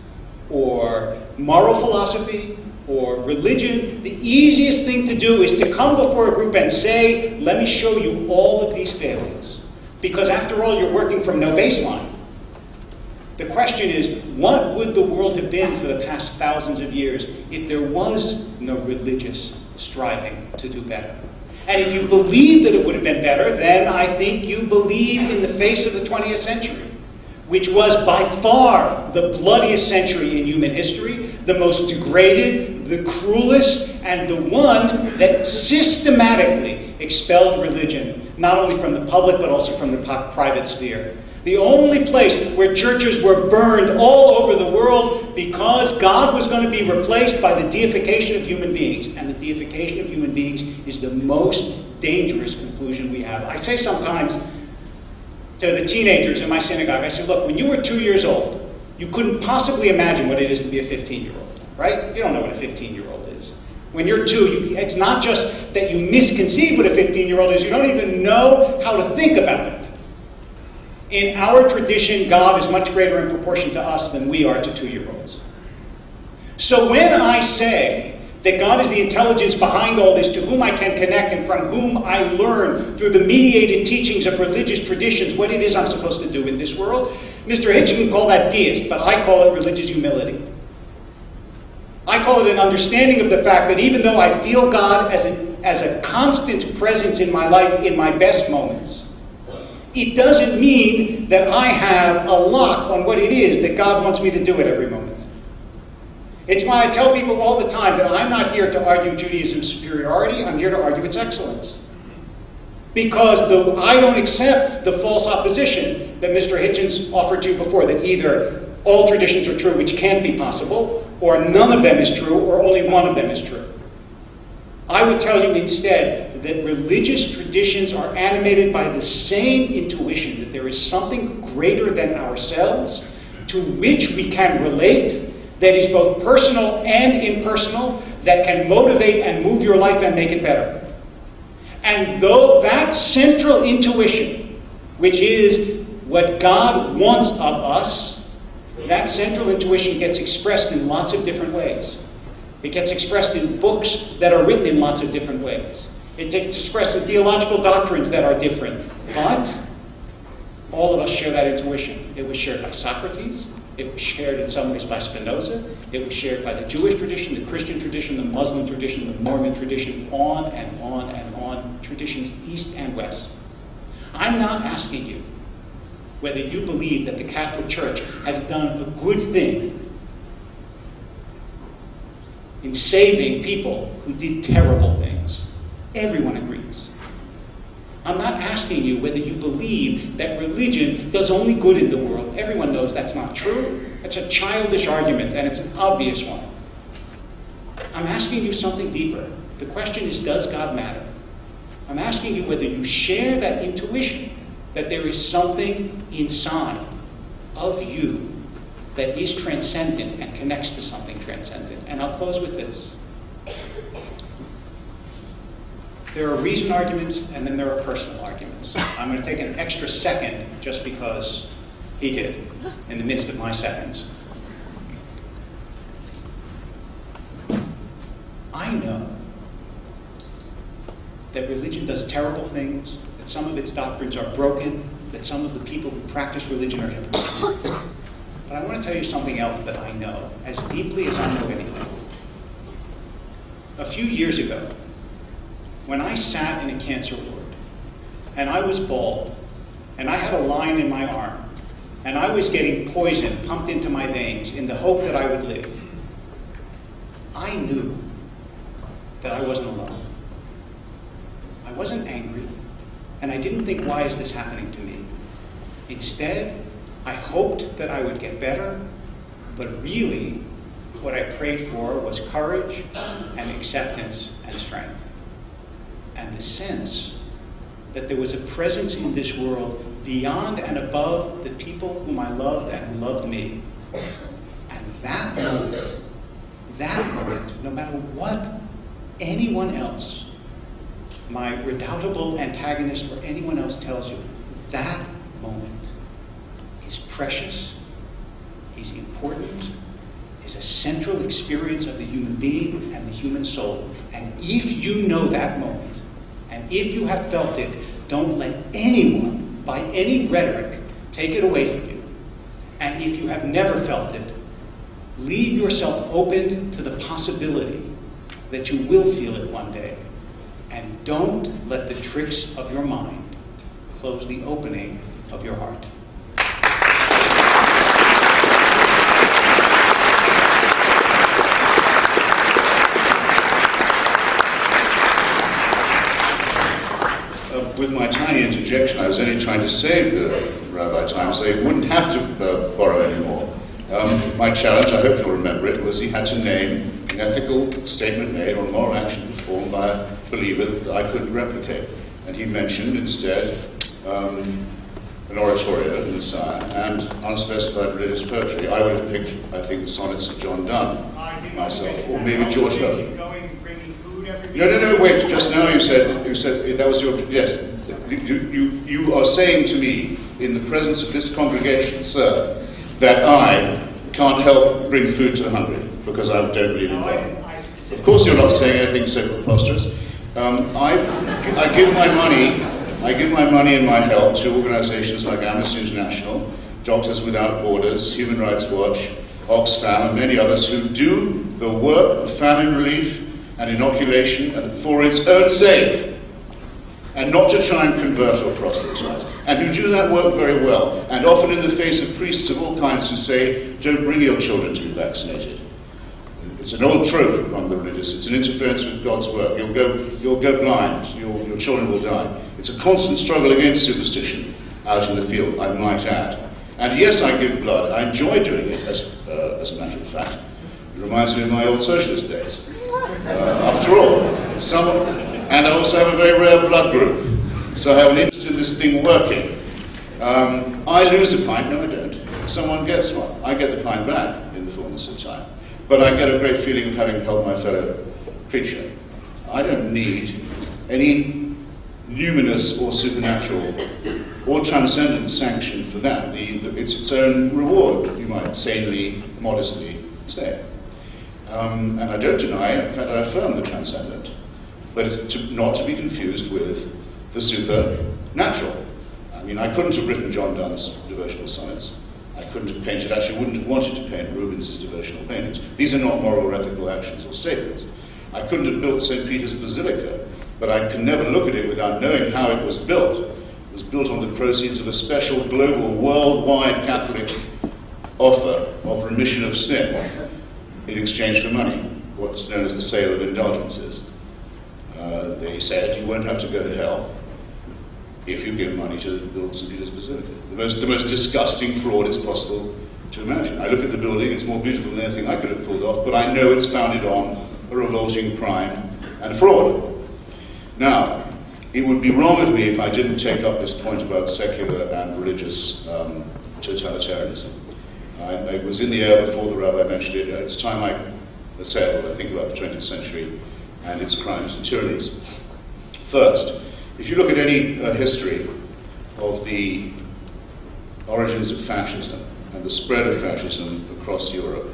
or moral philosophy or religion, the easiest thing to do is to come before a group and say, let me show you all of these failings. Because after all, you're working from no baseline. The question is, what would the world have been for the past thousands of years if there was no religious striving to do better? And if you believe that it would have been better, then I think you believe in the face of the 20th century, which was by far the bloodiest century in human history, the most degraded, the cruelest, and the one that systematically expelled religion, not only from the public but also from the private sphere. The only place where churches were burned all over the world because God was going to be replaced by the deification of human beings. And the deification of human beings is the most dangerous conclusion we have. I say sometimes to the teenagers in my synagogue, I say, look, when you were 2 years old, you couldn't possibly imagine what it is to be a 15-year-old, right? You don't know what a 15-year-old is. When you're 2, it's not just that you misconceive what a 15-year-old is, you don't even know how to think about it. In our tradition, God is much greater in proportion to us than we are to 2-year-olds. So when I say that God is the intelligence behind all this, to whom I can connect and from whom I learn through the mediated teachings of religious traditions what it is I'm supposed to do in this world, Mr. Hitchens can call that deist, but I call it religious humility. I call it an understanding of the fact that even though I feel God as a constant presence in my life in my best moments, it doesn't mean that I have a lock on what it is that God wants me to do at every moment. It's why I tell people all the time that I'm not here to argue Judaism's superiority, I'm here to argue its excellence. Because I don't accept the false opposition that Mr. Hitchens offered you before, that either all traditions are true, which can't be possible, or none of them is true, or only one of them is true. I would tell you instead that religious traditions are animated by the same intuition that there is something greater than ourselves to which we can relate, that is both personal and impersonal, that can motivate and move your life and make it better. And though that central intuition, which is what God wants of us, that central intuition gets expressed in lots of different ways. It gets expressed in books that are written in lots of different ways. It gets expressed in theological doctrines that are different. But all of us share that intuition. It was shared by Socrates. It was shared in some ways by Spinoza. It was shared by the Jewish tradition, the Christian tradition, the Muslim tradition, the Mormon tradition, on and on and on, traditions east and west. I'm not asking you whether you believe that the Catholic Church has done a good thing in saving people who did terrible things. Everyone agrees. I'm not asking you whether you believe that religion does only good in the world. Everyone knows that's not true. It's a childish argument, and it's an obvious one. I'm asking you something deeper. The question is, does God matter? I'm asking you whether you share that intuition that there is something inside of you that is transcendent and connects to something transcendent. And I'll close with this. There are reason arguments, and then there are personal arguments. I'm going to take an extra second just because he did, in the midst of my seconds. I know that religion does terrible things, that some of its doctrines are broken, that some of the people who practice religion are hypocrites. But I want to tell you something else that I know, as deeply as I know anything. A few years ago, when I sat in a cancer ward, and I was bald, and I had a line in my arm, and I was getting poison pumped into my veins in the hope that I would live, I knew that I wasn't alone. I wasn't angry, and I didn't think, why is this happening to me? Instead, I hoped that I would get better, but really, what I prayed for was courage and acceptance and strength. And the sense that there was a presence in this world beyond and above the people whom I loved and who loved me. And that moment, no matter what anyone else, my redoubtable antagonist or anyone else tells you, that moment is precious, is important, is a central experience of the human being and the human soul. And if you know that moment, and if you have felt it, don't let anyone, by any rhetoric, take it away from you. And if you have never felt it, leave yourself open to the possibility that you will feel it one day. And don't let the tricks of your mind close the opening of your heart. With my tiny interjection, I was only trying to save the rabbi time so he wouldn't have to borrow anymore. My challenge, I hope you'll remember it, was he had to name an ethical statement made or moral action performed by a believer that I couldn't replicate. And he mentioned instead an oratorio, the Messiah, and unspecified religious poetry. I would have picked, I think, the sonnets of John Donne myself, or maybe George Herbert. No, wait, just now you said that was your, yes. You are saying to me, in the presence of this congregation, sir, that I can't help bring food to the hungry, because I don't believe in God. Of course you're not saying anything so preposterous. I give my money and my help to organizations like Amnesty International, Doctors Without Borders, Human Rights Watch, Oxfam, and many others who do the work of famine relief and inoculation for its own sake, and not to try and convert or proselytize, and who do that work very well, and often in the face of priests of all kinds who say, don't bring your children to be vaccinated. It's an old trope among the religious. It's an interference with God's work. You'll go blind. Your children will die. It's a constant struggle against superstition out in the field, I might add. And yes, I give blood. I enjoy doing it, as a matter of fact. It reminds me of my old socialist days. After all, and I also have a very rare blood group, so I have an interest in this thing working. I lose a pint, no I don't. Someone gets one. I get the pint back in the fullness of time. But I get a great feeling of having helped my fellow creature. I don't need any numinous or supernatural or transcendent sanction for that. It's its own reward, you might sanely, modestly say. And I don't deny, in fact I affirm the transcendent, but it's not to be confused with the supernatural. I mean, I couldn't have written John Donne's devotional sonnets. I couldn't have painted, actually wouldn't have wanted to paint Rubens' devotional paintings. These are not moral or ethical actions or statements. I couldn't have built St. Peter's Basilica, but I can never look at it without knowing how it was built. It was built on the proceeds of a special global, worldwide Catholic offer of remission of sin in exchange for money, what's known as the sale of indulgences. They said you won't have to go to hell if you give money to build St. Peter's Basilica. The most disgusting fraud it's possible to imagine. I look at the building, it's more beautiful than anything I could have pulled off, but I know it's founded on a revolting crime and fraud. Now, it would be wrong of me if I didn't take up this point about secular and religious totalitarianism. It was in the air before the rabbi mentioned it. It's time I said what I think about the 20th century and its crimes and tyrannies. First, if you look at any history of the origins of fascism and the spread of fascism across Europe,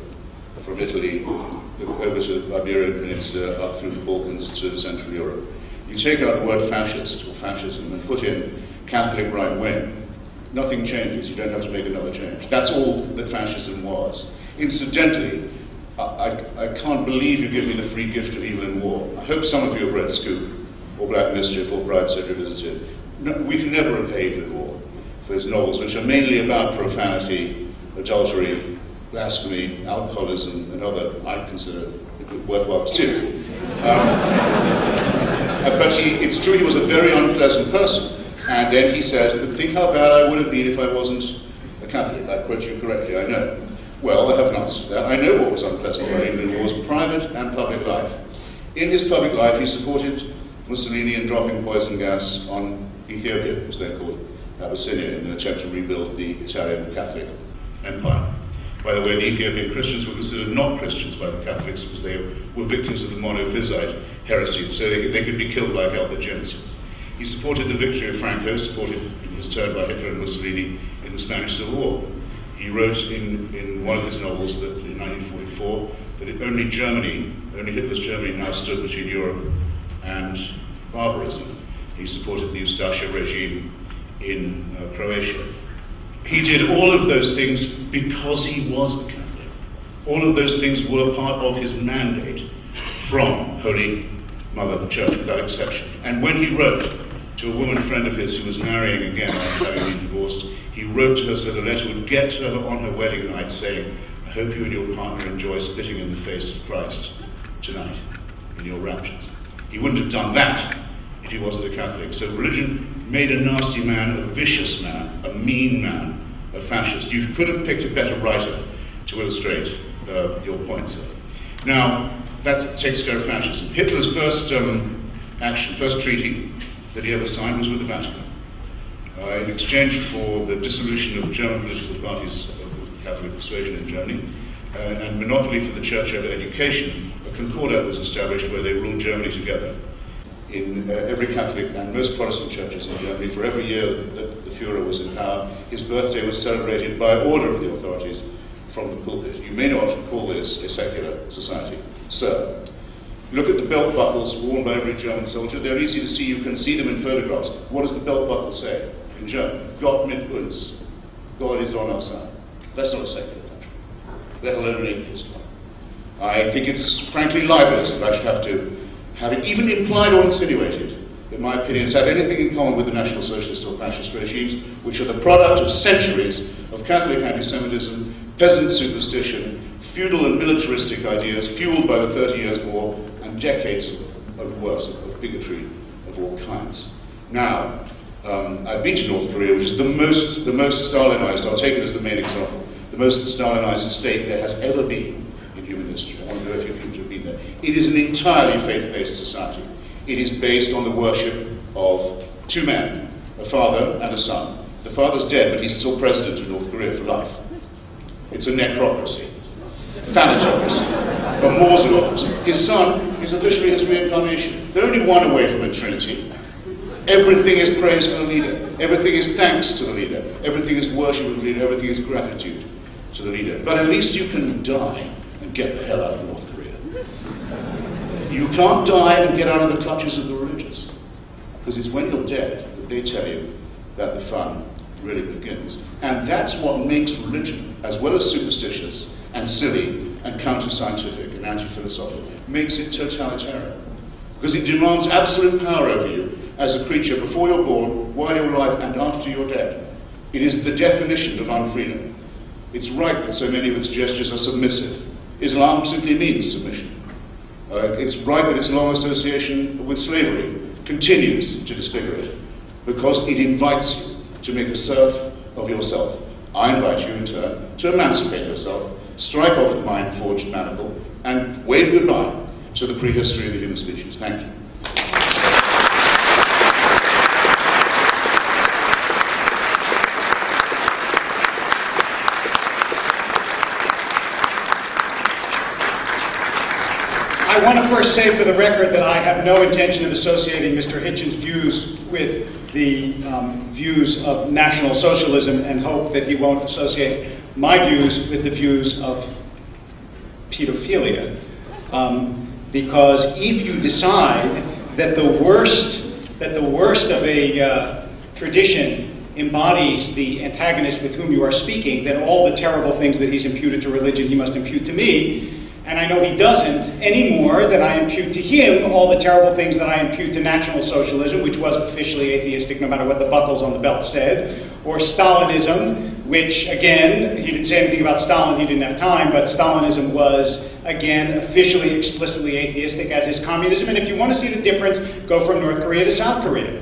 from Italy over to the Iberian Peninsula, up through the Balkans to Central Europe, you take out the word fascist or fascism and put in Catholic right wing, nothing changes. You don't have to make another change. That's all that fascism was. Incidentally, I can't believe you give me the free gift of evil in war. I hope some of you have read Scoop, or Black Mischief, or Brideshead Revisited. No, we can never repay evil in war for his novels, which are mainly about profanity, adultery, blasphemy, alcoholism, and other, I consider, worthwhile pursuits. But it's true he was a very unpleasant person. And then he says, but think how bad I would have been if I wasn't a Catholic. I quote you correctly, I know. Well, I have an answer to that. I know what was unpleasant about him in war's private and public life. In his public life, he supported Mussolini in dropping poison gas on Ethiopia, as they're called, Abyssinia, in an attempt to rebuild the Italian Catholic Empire. By the way, the Ethiopian Christians were considered not Christians by the Catholics because they were victims of the monophysite heresy, so they could be killed like Albigensians. He supported the victory of Franco, supported in his turn by Hitler and Mussolini in the Spanish Civil War. He wrote in one of his novels that in 1944 that only Hitler's Germany now stood between Europe and barbarism. He supported the Ustasha regime in Croatia. He did all of those things because he was a Catholic. All of those things were part of his mandate from Holy Mother Church, without exception. And when he wrote to a woman friend of his who was marrying again after having been divorced, he wrote to her so the letter would get to her on her wedding night saying, I hope you and your partner enjoy spitting in the face of Christ tonight in your raptures. He wouldn't have done that if he wasn't a Catholic. So religion made a nasty man, a vicious man, a mean man, a fascist. You could have picked a better writer to illustrate your point, sir. Now, that takes care of fascism. Hitler's first treaty that he ever signed was with the Vatican. In exchange for the dissolution of German political parties of Catholic persuasion in Germany, and monopoly for the church over education, a concordat was established where they ruled Germany together. In every Catholic and most Protestant churches in Germany, for every year that the Führer was in power, his birthday was celebrated by order of the authorities from the pulpit. You may not call this a secular society. Sir, look at the belt buckles worn by every German soldier. They're easy to see. You can see them in photographs. What does the belt buckle say in German? Gott mit uns. God is on our side. That's not a secular country, let alone an atheist one. I think it's frankly libelous that I should have to have it even implied or insinuated that my opinions have anything in common with the National Socialist or Fascist regimes, which are the product of centuries of Catholic anti-Semitism, peasant superstition, feudal and militaristic ideas fueled by the 30 Years' War, and decades of worse, of bigotry of all kinds. Now, I've been to North Korea, which is the most Stalinized, I'll take it as the main example, the most Stalinized state there has ever been in human history. I want to know if you people have been there. It is an entirely faith-based society. It is based on the worship of two men, a father and a son. The father's dead, but he's still president of North Korea for life. It's a necrocracy, thanatocracy, a mausolocracy. His son is officially his reincarnation. They're only one away from a trinity. Everything is praise for the leader. Everything is thanks to the leader. Everything is worship of the leader. Everything is gratitude to the leader. But at least you can die and get the hell out of North Korea. You can't die and get out of the clutches of the religious. Because it's when you're dead that they tell you that the fun really begins. And that's what makes religion, as well as superstitious and silly and counter-scientific and anti-philosophical, makes it totalitarian. Because it demands absolute power over you as a creature before you're born, while you're alive, and after you're dead. It is the definition of unfreedom. It's right that so many of its gestures are submissive. Islam simply means submission. It's right that its long association with slavery continues to disfigure it, because it invites you to make a serf of yourself. I invite you in turn to emancipate yourself, strike off the mind-forged manacle, and wave goodbye to the prehistory of the human species. Thank you. I want to first say for the record that I have no intention of associating Mr. Hitchens' views with the views of National Socialism, and hope that he won't associate my views with the views of pedophilia. Because if you decide that the worst of a tradition embodies the antagonist with whom you are speaking, then all the terrible things that he's imputed to religion he must impute to me. And I know he doesn't any more than I impute to him all the terrible things that I impute to National Socialism, which was officially atheistic no matter what the buckles on the belt said, or Stalinism, which, again, he didn't say anything about Stalin, he didn't have time, but Stalinism was, again, officially, explicitly atheistic, as is communism. And if you want to see the difference, go from North Korea to South Korea.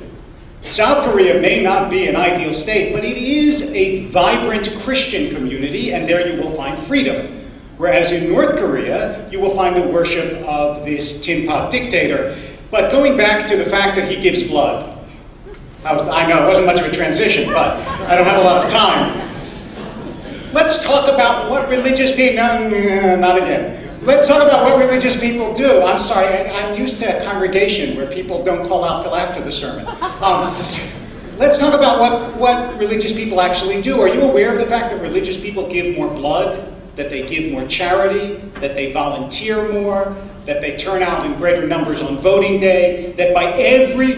South Korea may not be an ideal state, but it is a vibrant Christian community, and there you will find freedom. Whereas in North Korea, you will find the worship of this tin pot dictator. But going back to the fact that he gives blood, I know it wasn't much of a transition, but I don't have a lot of time. Let's talk about what religious people, no, not again. Let's talk about what religious people do. I'm sorry, I'm used to a congregation where people don't call out till after the sermon. Let's talk about what religious people actually do. Are you aware of the fact that religious people give more blood? That they give more charity, that they volunteer more, that they turn out in greater numbers on voting day, that by every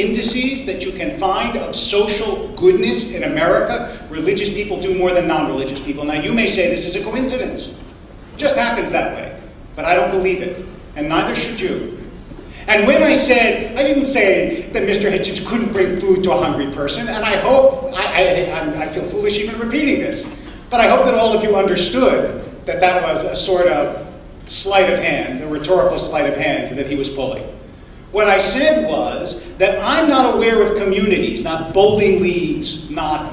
indices that you can find of social goodness in America, religious people do more than non-religious people. Now you may say this is a coincidence. It just happens that way. But I don't believe it. And neither should you. And when I didn't say that Mr. Hitchens couldn't bring food to a hungry person, and I hope, I feel foolish even repeating this, but I hope that all of you understood that that was a sort of sleight of hand, a rhetorical sleight of hand that he was pulling. What I said was that I'm not aware of communities, not bowling leagues, not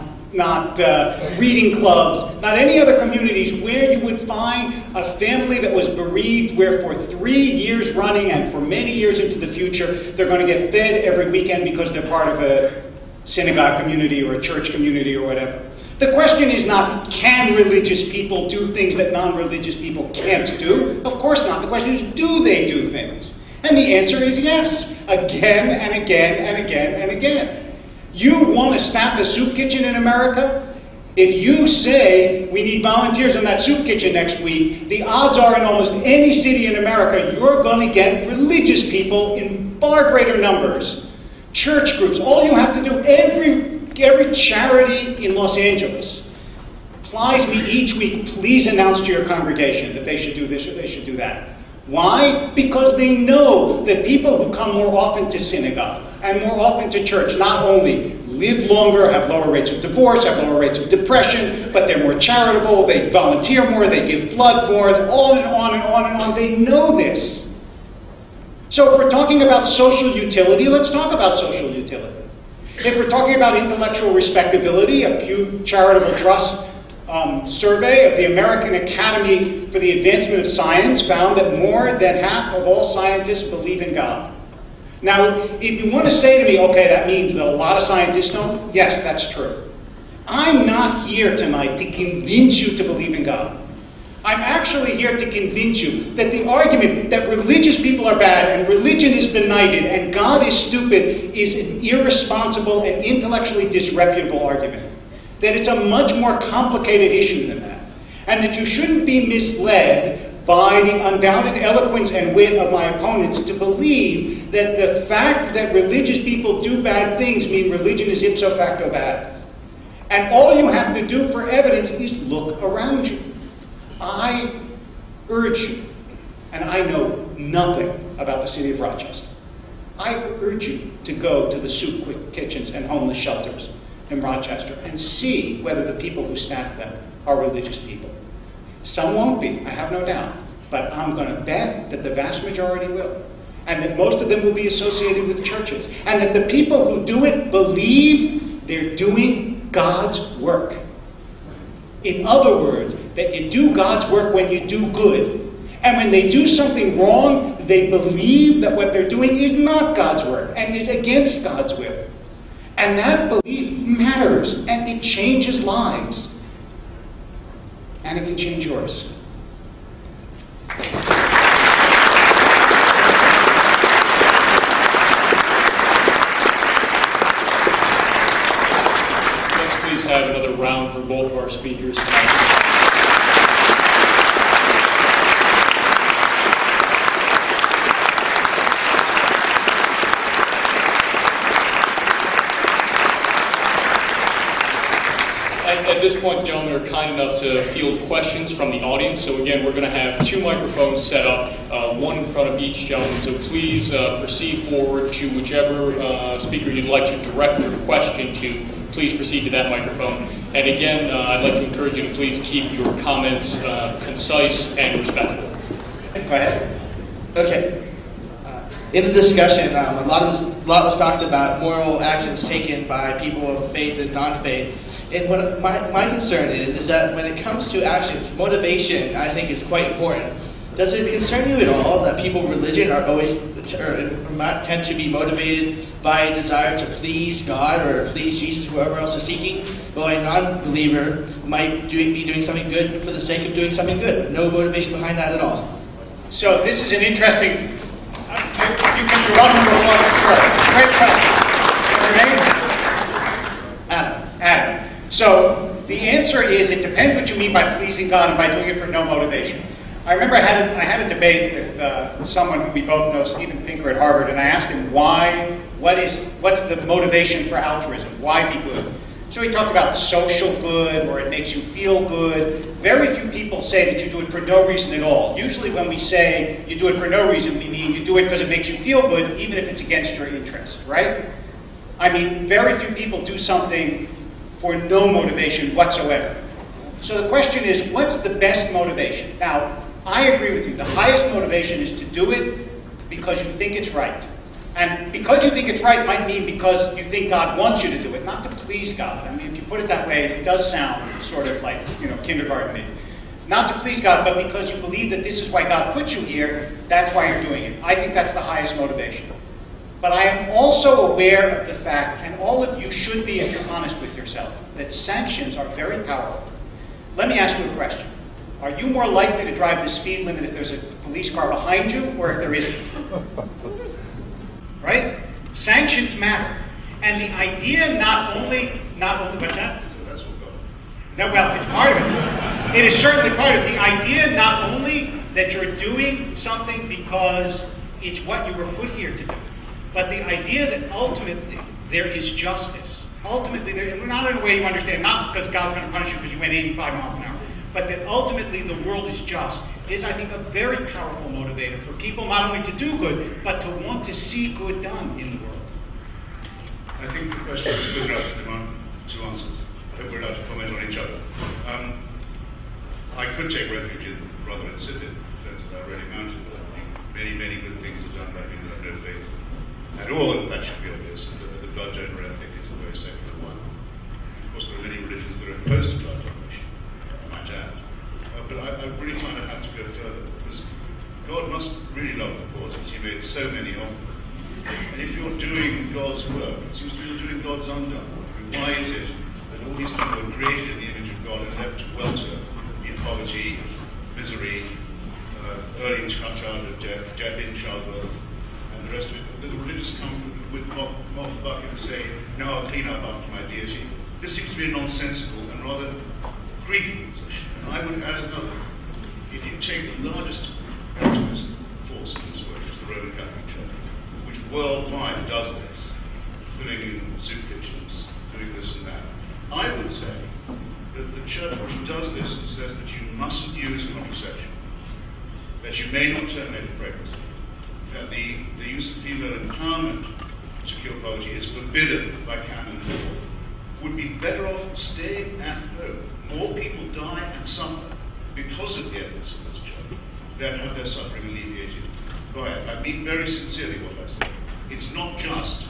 reading clubs, not any other communities where you would find a family that was bereaved where for 3 years running and for many years into the future, they're going to get fed every weekend because they're part of a synagogue community or a church community or whatever. The question is not, can religious people do things that non-religious people can't do? Of course not. The question is, do they do things? And the answer is yes, again and again and again and again. You want to staff a soup kitchen in America? If you say we need volunteers in that soup kitchen next week, the odds are in almost any city in America you're going to get religious people in far greater numbers. Church groups, all you have to do, every charity in Los Angeles plies me each week, please announce to your congregation that they should do this or they should do that. Why? Because they know that people who come more often to synagogue and more often to church not only live longer, have lower rates of divorce, have lower rates of depression, but they're more charitable, they volunteer more, they give blood more, on and on and on and on. They know this. So if we're talking about social utility, let's talk about social utility. If we're talking about intellectual respectability, a Pew Charitable Trust survey of the American Academy for the Advancement of Science found that more than half of all scientists believe in God. Now, if you want to say to me, okay, that means that a lot of scientists don't, yes, that's true. I'm not here tonight to convince you to believe in God. I'm actually here to convince you that the argument that religious people are bad and religion is benighted and God is stupid is an irresponsible and intellectually disreputable argument. That it's a much more complicated issue than that. And that you shouldn't be misled by the undoubted eloquence and wit of my opponents to believe that the fact that religious people do bad things mean religion is ipso facto bad. And all you have to do for evidence is look around you. I urge you, and I know nothing about the city of Rochester, I urge you to go to the soup kitchens and homeless shelters in Rochester and see whether the people who staff them are religious people. Some won't be, I have no doubt, but I'm going to bet that the vast majority will, and that most of them will be associated with churches, and that the people who do it believe they're doing God's work. In other words, that you do God's work when you do good. And when they do something wrong, they believe that what they're doing is not God's work and is against God's will. And that belief matters, and it changes lives. And it can change yours. Let's please have another round for both of our speakers. this point, the gentlemen are kind enough to field questions from the audience. So again, we're going to have 2 microphones set up, one in front of each gentleman. So please proceed forward to whichever speaker you'd like to direct your question to. Please proceed to that microphone. And again, I'd like to encourage you to please keep your comments concise and respectful. Go ahead. Okay. In the discussion, a lot was talked about moral actions taken by people of faith and non-faith. And what my concern is that when it comes to actions, motivation, I think, is quite important. Does it concern you at all that people of religion are always tend to be motivated by a desire to please God or please Jesus, whoever else is seeking, while a non-believer might be doing something good for the sake of doing something good, with no motivation behind that at all? So this is an interesting. You're welcome to applause. Great question. Your name? Adam. So the answer is it depends what you mean by pleasing God and by doing it for no motivation. I remember I had a debate with someone who we both know, Stephen Pinker at Harvard, and I asked him what's the motivation for altruism? Why be good? So he talked about social good, or it makes you feel good. Very few people say that you do it for no reason at all. Usually when we say you do it for no reason, we mean you do it because it makes you feel good, even if it's against your interest, right? I mean, very few people do something for no motivation whatsoever. So the question is, what's the best motivation? Now, I agree with you. The highest motivation is to do it because you think it's right. And because you think it's right might mean because you think God wants you to do it, not to please God. I mean, if you put it that way, it does sound sort of like, kindergarten-y. Not to please God, but because you believe that this is why God put you here, that's why you're doing it. I think that's the highest motivation. But I am also aware of the fact, and all of you should be if you're honest with yourself, that sanctions are very powerful. Let me ask you a question. Are you more likely to drive the speed limit if there's a police car behind you or if there isn't? Right? Sanctions matter. And the idea not only what's that? No, well, it's part of it. It is certainly part of it. The idea not only that you're doing something because it's what you were put here to do, but the idea that ultimately there is justice. Ultimately, and not in a way you understand, not because God's going to punish you because you went 85 miles an hour, but that ultimately the world is just, is, I think, a very powerful motivator for people not only to do good, but to want to see good done in the world. I think the question is good enough to demand 2 answers. I hope we're allowed to comment on each other. I could take refuge in rather insipid defense that I already mounted, but I think many, many good things are done by people who have no faith at all, and that should be obvious. The blood donor ethic is a very secular one. Of course, there are many religions that are opposed to blood donation, I might add. But I really find I have to go further, because God must really love the poor, since He made so many of them. And if you're doing God's work, it seems to be you're doing God's undone. I mean, why is it that all these people are created in the image of God and left to welter in poverty, misery, early childhood death in childbirth, and the rest of it? The religious come with mob bucket and say, "No, I'll clean up after my deity." This seems to be a nonsensical and rather Greek position. And I would add another. If you take the largest activist force in this work, is the Roman Catholic Church, which worldwide does this, putting in soup kitchens, doing this and that. I would say that the church which does this and says that you mustn't use contraception, that you may not terminate a pregnancy, that the use of female empowerment to cure poverty is forbidden by canon law, would be better off staying at home. More people die and suffer because of the efforts of this church than have their suffering alleviated by it. I mean very sincerely what I say. It's not just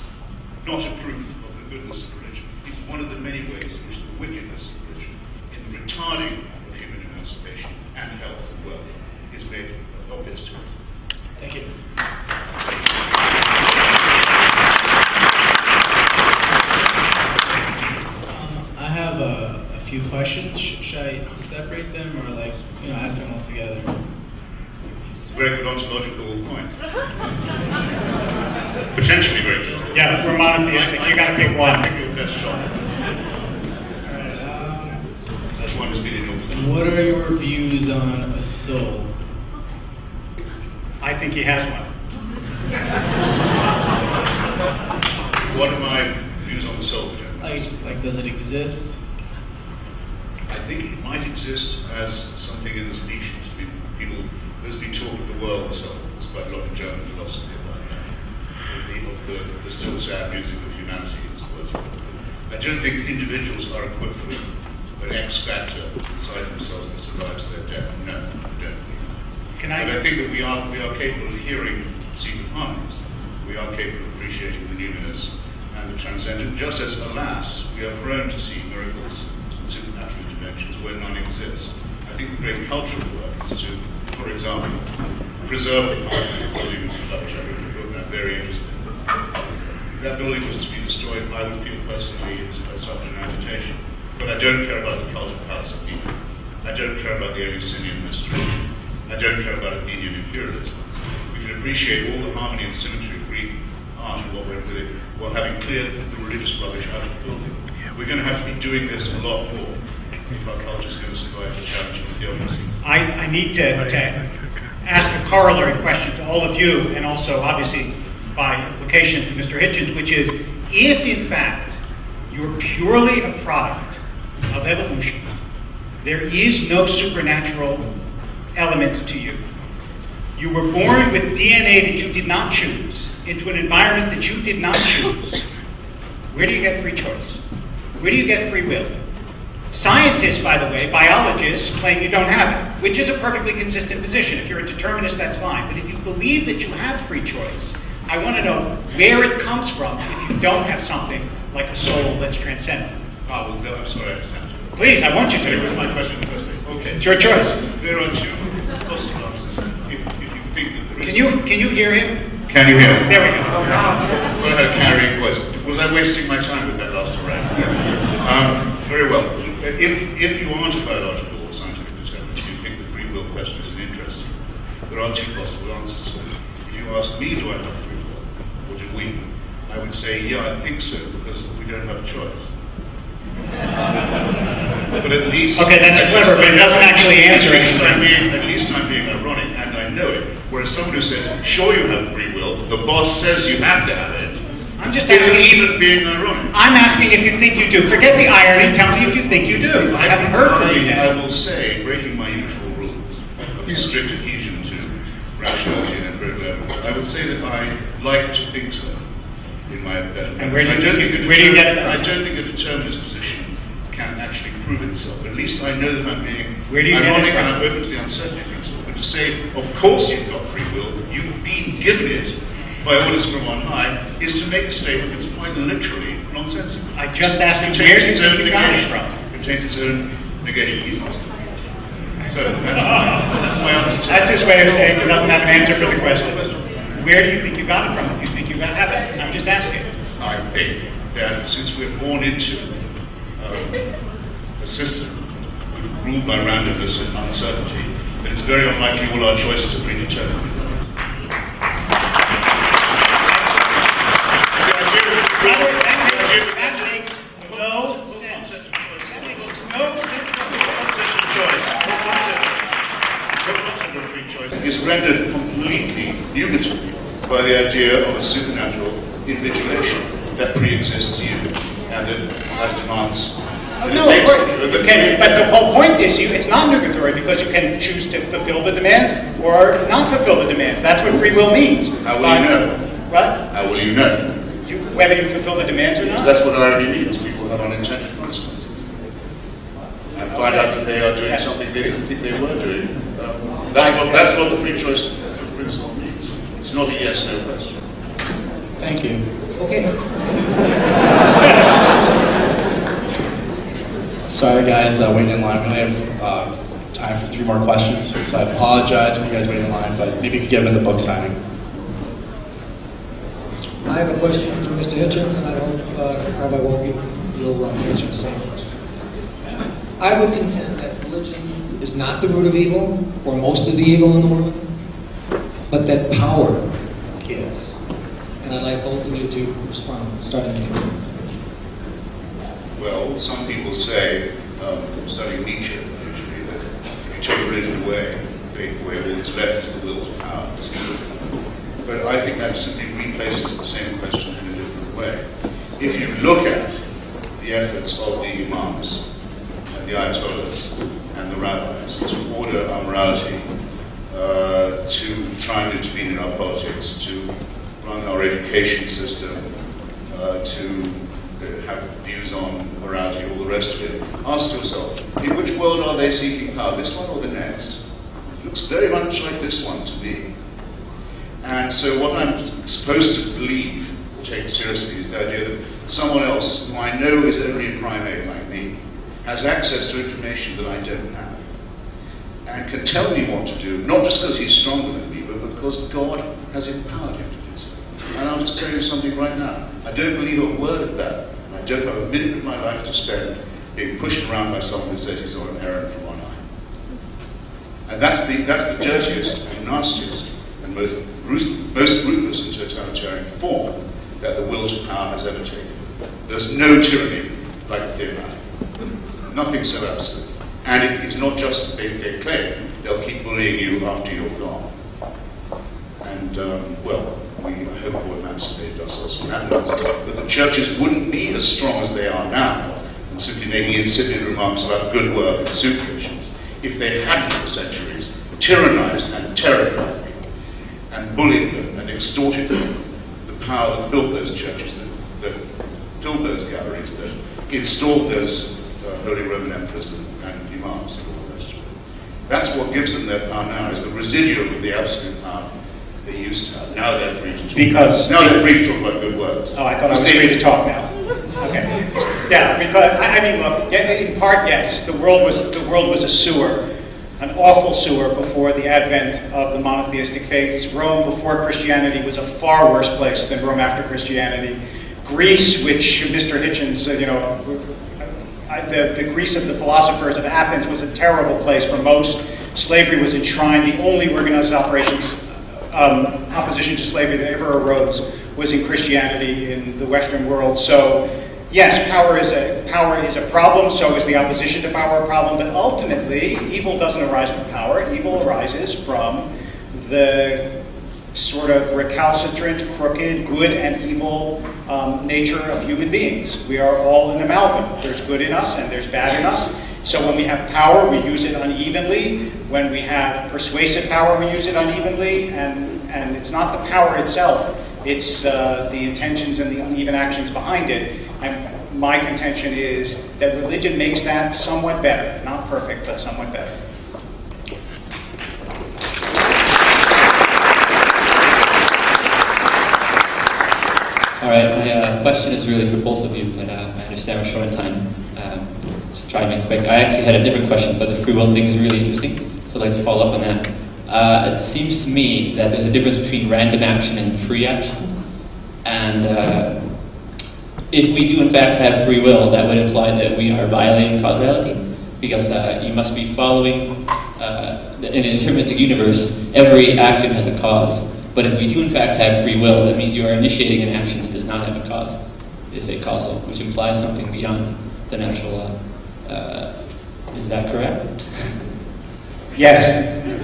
not a proof of the goodness of religion. It's one of the many ways in which the wickedness of religion, in the retarding of human emancipation and health and wealth, is made obvious to us. Thank you. I have a few questions. Should I separate them or ask them all together? It's a very good ontological point. Potentially very good. Yeah, we're monotheistic. You got to pick one. Pick your best shot. Alright, That's one has been enormous. what are your views on a soul? I think he has one. What are my views on the soul? Like, does it exist? I think it might exist as something in the species. There's been talk of the world, so there's quite a lot of German philosophy about that. The still sad music of humanity is the words. I don't think individuals are equipped with an X factor inside themselves that survives their death. No, I don't. But I think that we are capable of hearing secret harmonies. We are capable of appreciating the numinous and the transcendent, just as, alas, we are prone to see miracles and supernatural interventions where none exist. I think the great cultural work is to, for example, preserve the Parliament building which I'm very interested in. If that building was to be destroyed, I would feel personally as such an amputation. But I don't care about the cult of Palace of Athena. I don't care about the Eleusinian mystery. I don't care about Athenian imperialism. We can appreciate all the harmony and symmetry of Greek art and what went with it, while having cleared the religious rubbish out of the building. We're going to have to be doing this a lot more if our culture is going to survive the challenge of theology. I need to ask a corollary question to all of you, and also, obviously, by implication to Mr. Hitchens, which is, if in fact you're purely a product of evolution, there is no supernatural element to you. You were born with DNA that you did not choose, into an environment that you did not choose. Where do you get free choice? Where do you get free will? Scientists, by the way, biologists, claim you don't have it, which is a perfectly consistent position. If you're a determinist, that's fine. But if you believe that you have free choice, I want to know where it comes from if you don't have something like a soul that's transcendent. Oh, well, I'm sorry, I understand. Please, I want you to. It was my question in the first place. Okay. It's your choice. There are two possible answers. If you think that there is... Can you hear him? Can you hear me? There we go. Well, I had a carrying voice. Was I wasting my time with that last array? Very well. If you aren't a biological or scientific determinist, you think the free will question is an interest, there are two possible answers. If you ask me, do I have free will, or do we? I would say, yeah, I think so, because we don't have a choice. But at least... Okay, that's clever, but it doesn't actually answer anything. At least I'm being ironic, and I know it. Whereas someone who says, sure you have free will, the boss says you have to have it, I'm just asking, isn't even being ironic. I'm asking if you think you do. Forget the irony, tell me if you think you do. I haven't heard from you yet. I will say, breaking my usual rules of strict adhesion to rationality and empirical evidence, I would say that I like to think so, in my better. And where do you get it? I don't think a determinist position can actually prove itself. At least I know that I'm being get ironic it and I'm open to the uncertainty of things. But to say, of course you've got free will, you've been given it by orders from on high, is to make a statement that's quite literally nonsensical. I just asked you where you got it from. It contains its own negation. He's not. So that's my answer. That's his way of saying he doesn't have an answer for the question. Where do you think you got it from if you think you have it? I'm just asking. I think that since we're born into a system ruled by randomness and uncertainty, that it's very unlikely all our choices are predetermined. Is rendered completely nugatory by the idea of a supernatural invigilation that pre-exists you and that has demands. But the whole point is it's not nugatory because you can choose to fulfill the demands or not fulfill the demands. That's what free will means. How will you know? What? How will you know? Whether you fulfill the demands or not? So that's what irony means. People have unintended consequences. And find out that they are doing something they didn't think they were doing. That's what the free choice principle means. It's not a yes/no question. Thank you. Okay. Sorry guys, waiting in line. We only have time for 3 more questions, so I apologize for you guys waiting in line, but maybe you could get them in the book signing. I have a question for Mr. Hitchens, and I hope Rabbi Wolpe, you'll answer the same question. I would contend that religion is not the root of evil, or most of the evil in the world, but that power is. And I'd like both of you to respond, starting with you. Well, some people say, studying Nietzsche, usually, that if you take religion away, faith away, all that's left is the will to power. But I think that simply replaces the same question in a different way. If you look at the efforts of the imams, the Ayatollahs and the rabbis to order our morality, to try and intervene in our politics, to run our education system, to have views on morality, all the rest of it. Ask yourself, in which world are they seeking power, this one or the next? It looks very much like this one to me. And so what I'm supposed to believe, or take seriously, is the idea that someone else, who I know is only a primate like me, has access to information that I don't have, and can tell me what to do, not just because he's stronger than me, but because God has empowered him to do so. And I'll just tell you something right now. I don't believe a word of that. I don't have a minute of my life to spend being pushed around by someone who says he's on an errand from on high. And that's the dirtiest and nastiest and most ruthless and totalitarian form that the will to power has ever taken. There's no tyranny like the theocratic. Nothing so absolute. And it is not just they claim, they'll keep bullying you after you're gone. And, well, I hope we'll emancipate ourselves from that nonsense. But the churches wouldn't be as strong as they are now, and simply making insipid remarks about good work and soup kitchens, if they hadn't for centuries tyrannized and terrified people, and bullied them and extorted them, the power that built those churches, that filled those galleries, that installed those Holy Roman Emperors and imams and all the rest of it. That's what gives them their power now, is the residuum of the absolute power they used to have. Now they're free to talk. Now they're free to talk about good works. Oh, I thought I was free to talk now. Okay. Yeah, because I mean, look. In part, yes, the world was a sewer, an awful sewer before the advent of the monotheistic faiths. Rome before Christianity was a far worse place than Rome after Christianity. Greece, which Mr. Hitchens, the Greece of the philosophers of Athens was a terrible place for most. Slavery was enshrined. The only organized opposition to slavery that ever arose was in Christianity in the Western world. So, yes, power is a problem. So is the opposition to power a problem. But ultimately, evil doesn't arise from power. Evil arises from the sort of recalcitrant, crooked, good and evil nature of human beings. We are all an amalgam. There's good in us and there's bad in us. So when we have power, we use it unevenly. When we have persuasive power, we use it unevenly. And it's not the power itself. It's the intentions and the uneven actions behind it. And my contention is that religion makes that somewhat better. Not perfect, but somewhat better. All right, my question is really for both of you, but I understand we're short on time, so try and make it quick. I actually had a different question, but the free will thing is really interesting, so I'd like to follow up on that. It seems to me that there's a difference between random action and free action, and if we do in fact have free will, that would imply that we are violating causality, because you must be following, in a deterministic universe, every action has a cause. But if we do in fact have free will, that means you are initiating an action that does not have a cause. It's a causal, which implies something beyond the natural law. Is that correct? Yes.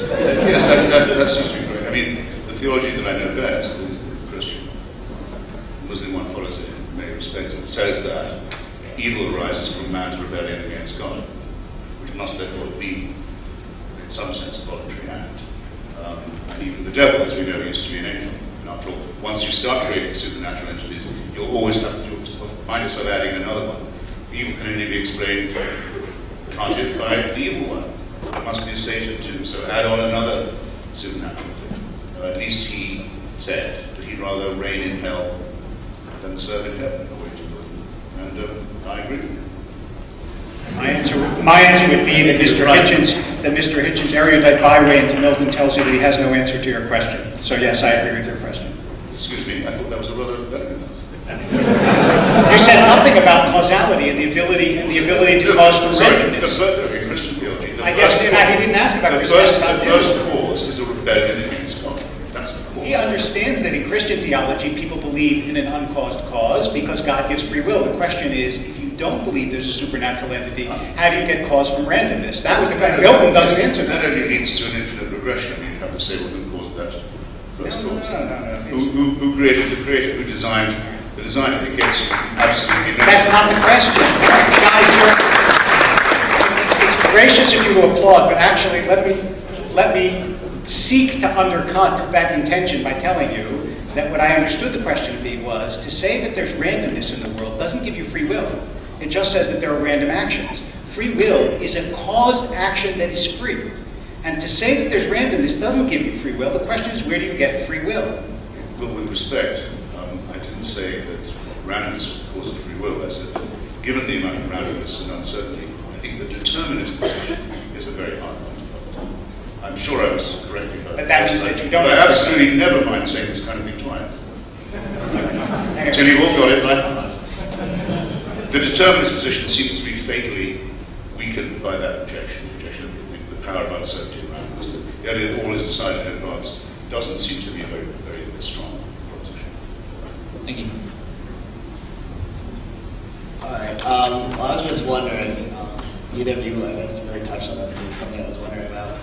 Yes, that seems to be correct. I mean, the theology that I know best is the Christian. The Muslim one follows it in many respects. It says that evil arises from man's rebellion against God, which must therefore be, in some sense, a voluntary act. And even the devil, as we know, used to be an angel. And after all, once you start creating supernatural entities, you'll always have to find yourself adding another one. Evil can only be explained, can't it, by the evil one. It must be a Satan too, so add on another supernatural thing. At least he said that he'd rather reign in hell than serve in heaven, according to God. And I agree with him. My answer would be that Mr. Hitchens' erudite byway into Milton tells you that he has no answer to your question. So yes, I agree with your question. Excuse me, I thought that was a rather elegant answer. You said nothing about causality and the ability to cause from randomness. In Christian theology, he didn't ask about Christian. The first cause is a rebellion against God. That's the cause. He understands that in Christian theology, people believe in an uncaused cause because God gives free will. The question is, if you don't believe there's a supernatural entity, how do you get cause from randomness? That was the question. Milton doesn't answer that. That only leads to an infinite regression. You'd have to say, well, who caused that first cause? No. Who created the creator? Who designed the designer? It gets absolutely... That's not the question. Guys, gracious of you to applaud, but actually let me seek to undercut that intention by telling you that what I understood the question to be was to say that there's randomness in the world doesn't give you free will. It just says that there are random actions. Free will is a caused action that is free. And to say that there's randomness doesn't give you free will. The question is, where do you get free will? Well, with respect, I didn't say that randomness was the cause of free will. I said that given the amount of randomness and uncertainty, I think the determinist position is a very hard one. I'm sure I was correctly heard. But that means that you don't. But I absolutely never mind saying this kind of thing twice. Until you've all got it right. The determinist position seems to be fatally weakened by that objection. The power of uncertainty and randomness. The idea that all is decided in advance doesn't seem to be a very, very strong proposition. Thank you. Alright, I was just wondering, either of you, I guess, really touched on this, it was something I was wondering about.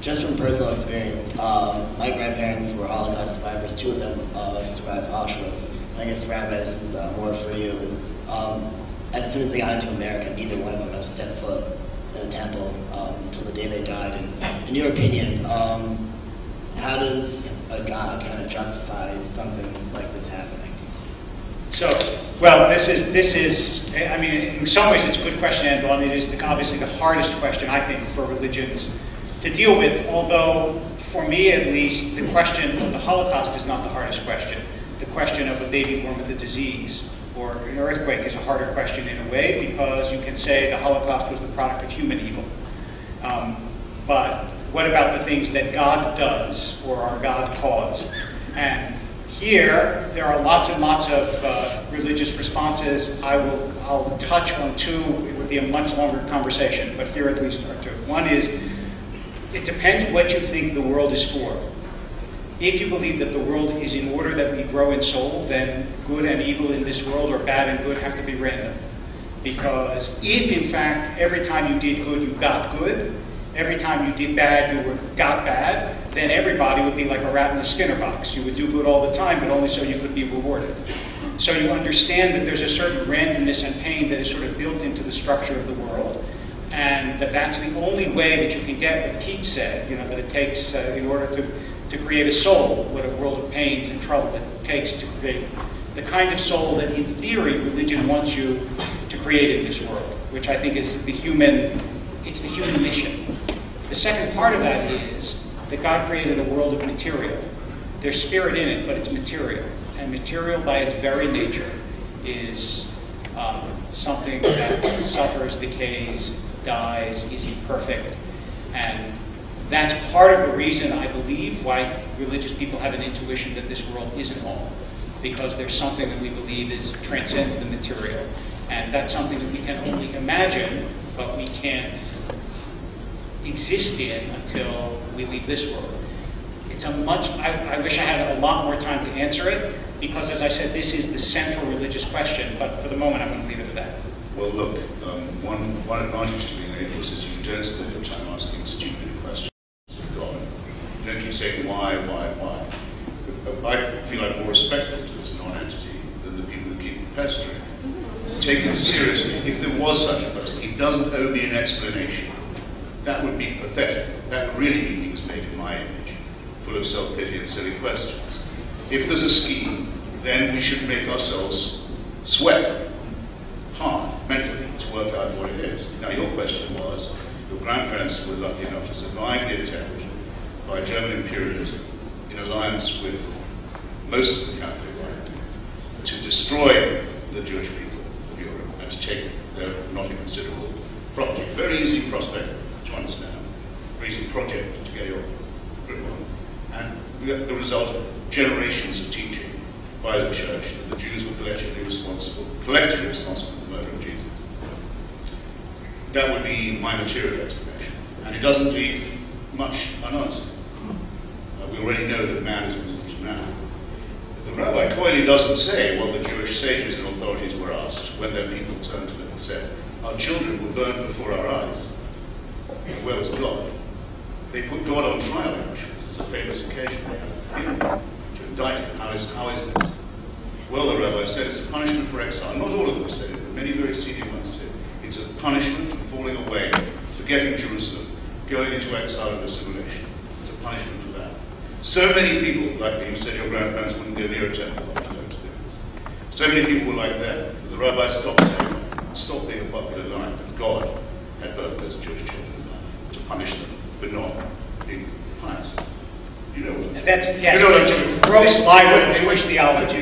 Just from personal experience, my grandparents were Holocaust survivors. 2 of them survived Auschwitz. I guess, Rabbi, this is more for you, is as soon as they got into America, neither one of them has stepped foot in the temple until the day they died. And in your opinion, how does a God kind of justify something like this happening? So, well, this is, I mean, in some ways it's a good question, and it is obviously the hardest question, I think, for religions to deal with, although, for me at least, the question of the Holocaust is not the hardest question. The question of a baby born with a disease or an earthquake is a harder question in a way, because you can say the Holocaust was the product of human evil. But what about the things that God does or our God caused? And here, there are lots and lots of religious responses. I'll touch on 2. It would be a much longer conversation, but here at least are 2. One is, it depends what you think the world is for. If you believe that the world is in order that we grow in soul, then good and evil in this world, or bad and good, have to be random. Because if, in fact, every time you did good, you got good, every time you did bad, you got bad, then everybody would be like a rat in a Skinner box. You would do good all the time, but only so you could be rewarded. So you understand that there's a certain randomness and pain that is sort of built into the structure of the world, and that that's the only way that you can get what Keats said, that it takes, in order to create a soul, what a world of pains and trouble it takes to create the kind of soul that, in theory, religion wants you to create in this world, which I think is the human mission. The second part of that is that God created a world of material. There's spirit in it, but it's material. And material, by its very nature, is something that suffers, decays, dies, is imperfect. And that's part of the reason, I believe, why religious people have an intuition that this world isn't all. Because there's something that we believe transcends the material. And that's something that we can only imagine, but we can't exist in until we leave this world. It's I wish I had a lot more time to answer it, because as I said, this is the central religious question, but for the moment I'm going to leave it at that. Well, look, one advantage to being an atheist is you don't spend your time asking stupid questions of God. You don't keep saying why. I feel I'm more respectful to this non-entity than the people who keep pestering. Take him seriously. If there was such a person, he doesn't owe me an explanation. That would be pathetic. That would really mean he was made in my image, full of self-pity and silly questions. If there's a scheme, then we should make ourselves sweat hard, mentally, to work out what it is. Now, your question was, your grandparents were lucky enough to survive the attempt by German imperialism in alliance with most of the Catholic right to destroy the Jewish people of Europe and to take their not inconsiderable property. Very easy prospect to understand, very easy project to get your grip on. And the result of generations of teaching by the church that the Jews were collectively responsible for the murder of Jesus. That would be my material explanation. And it doesn't leave much unanswered. We already know that man is moved now. The Rabbi clearly doesn't say what the Jewish sages and authorities were asked when their people turned to them and said, our children were burned before our eyes. Where was God? They put God on trial in Auschwitz. It's a famous occasion they have to indict him. How is this? Well, the Rabbi said it's a punishment for exile. Not all of them said it, but many very senior ones did. It's a punishment for falling away forgetting Jerusalem, going into exile and assimilation. It's a punishment for that. So many people, like you said, your grandparents wouldn't go near a temple after their experience. So many people were like that. The rabbi stopped saying, stop being a popular line, but God had both those Jewish children to punish them for not being pious. You know what? That's, yes, you know what gross libel of Jewish theology.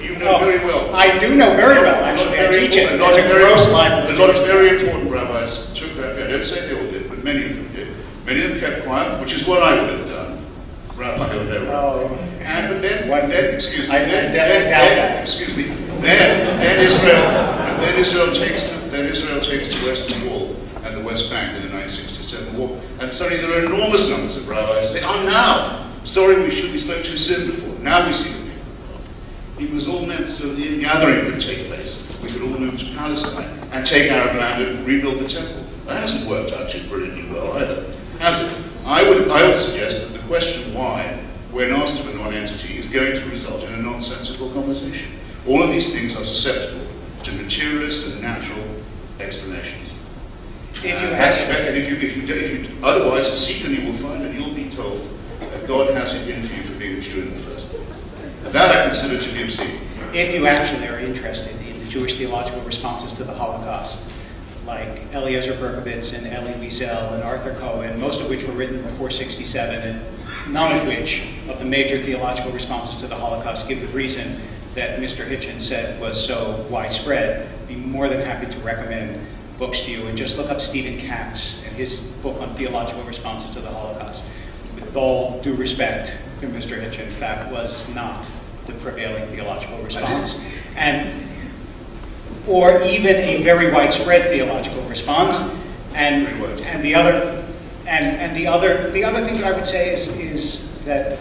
You know very well. I do know very well, actually. I teach it. It's a gross libel. A lot of very important rabbis took that view. I don't say they all did, but many of them did. Many of them kept quiet, which is what I would have done. Rabbi or no rabbi. Oh. And but then, excuse me, excuse me, then Israel takes the Western Wall and the West Bank in the 1967 war, and suddenly there are enormous numbers of rabbis. They are now. Sorry, we spoke too soon before. Now we see the people. It was all meant so the ingathering could take place. We could all move to Palestine and take Arab land and rebuild the temple. That hasn't worked out too brilliantly well either, has it? I would suggest that the question why, when asked of a non-entity, is going to result in a nonsensical conversation. All of these things are susceptible to materialist and natural explanations. Otherwise, secretly you will find and you'll be told that God has it in for you for being a Jew in the first place. And that I consider to be obscene. If you actually are interested in the Jewish theological responses to the Holocaust, like Eliezer Berkovitz and Elie Wiesel and Arthur Cohen, most of which were written before '67, and none of which of the major theological responses to the Holocaust give the reason that Mr. Hitchens said was so widespread, I'd be more than happy to recommend books to you. And just look up Stephen Katz and his book on theological responses to the Holocaust. With all due respect to Mr. Hitchens, that was not the prevailing theological response. Or even a very widespread theological response. And the other thing that I would say is that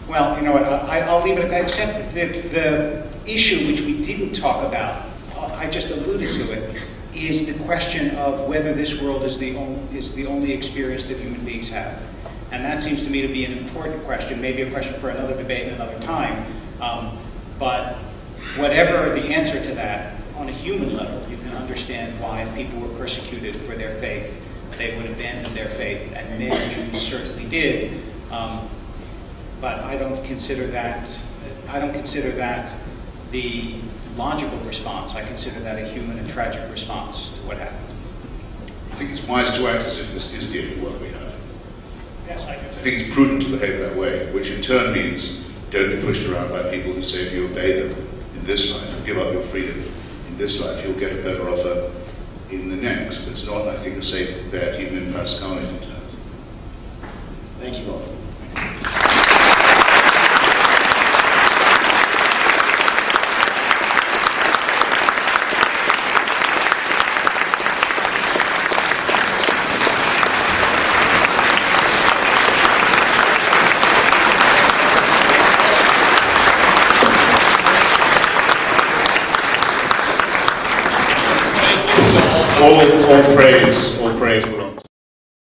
well, you know what? I'll leave it at that. Except the issue which we didn't talk about, I just alluded to it, is the question of whether this world is the only experience that human beings have, and that seems to me to be an important question. Maybe a question for another debate another time. But whatever the answer to that, on a human level, you can understand why if people were persecuted for their faith, they would abandon their faith, and many Jews certainly did. But I don't consider that the logical response. I consider that a human and tragic response to what happened. I think it's wise to act as if this is the only world we have. Yes, I do. I think it's prudent to behave that way, which in turn means don't be pushed around by people who say if you obey them in this life, you give up your freedom in this life, you'll get a better offer in the next. It's not, I think, a safe bet, even in Pascalian terms. Thank you all. All praise belongs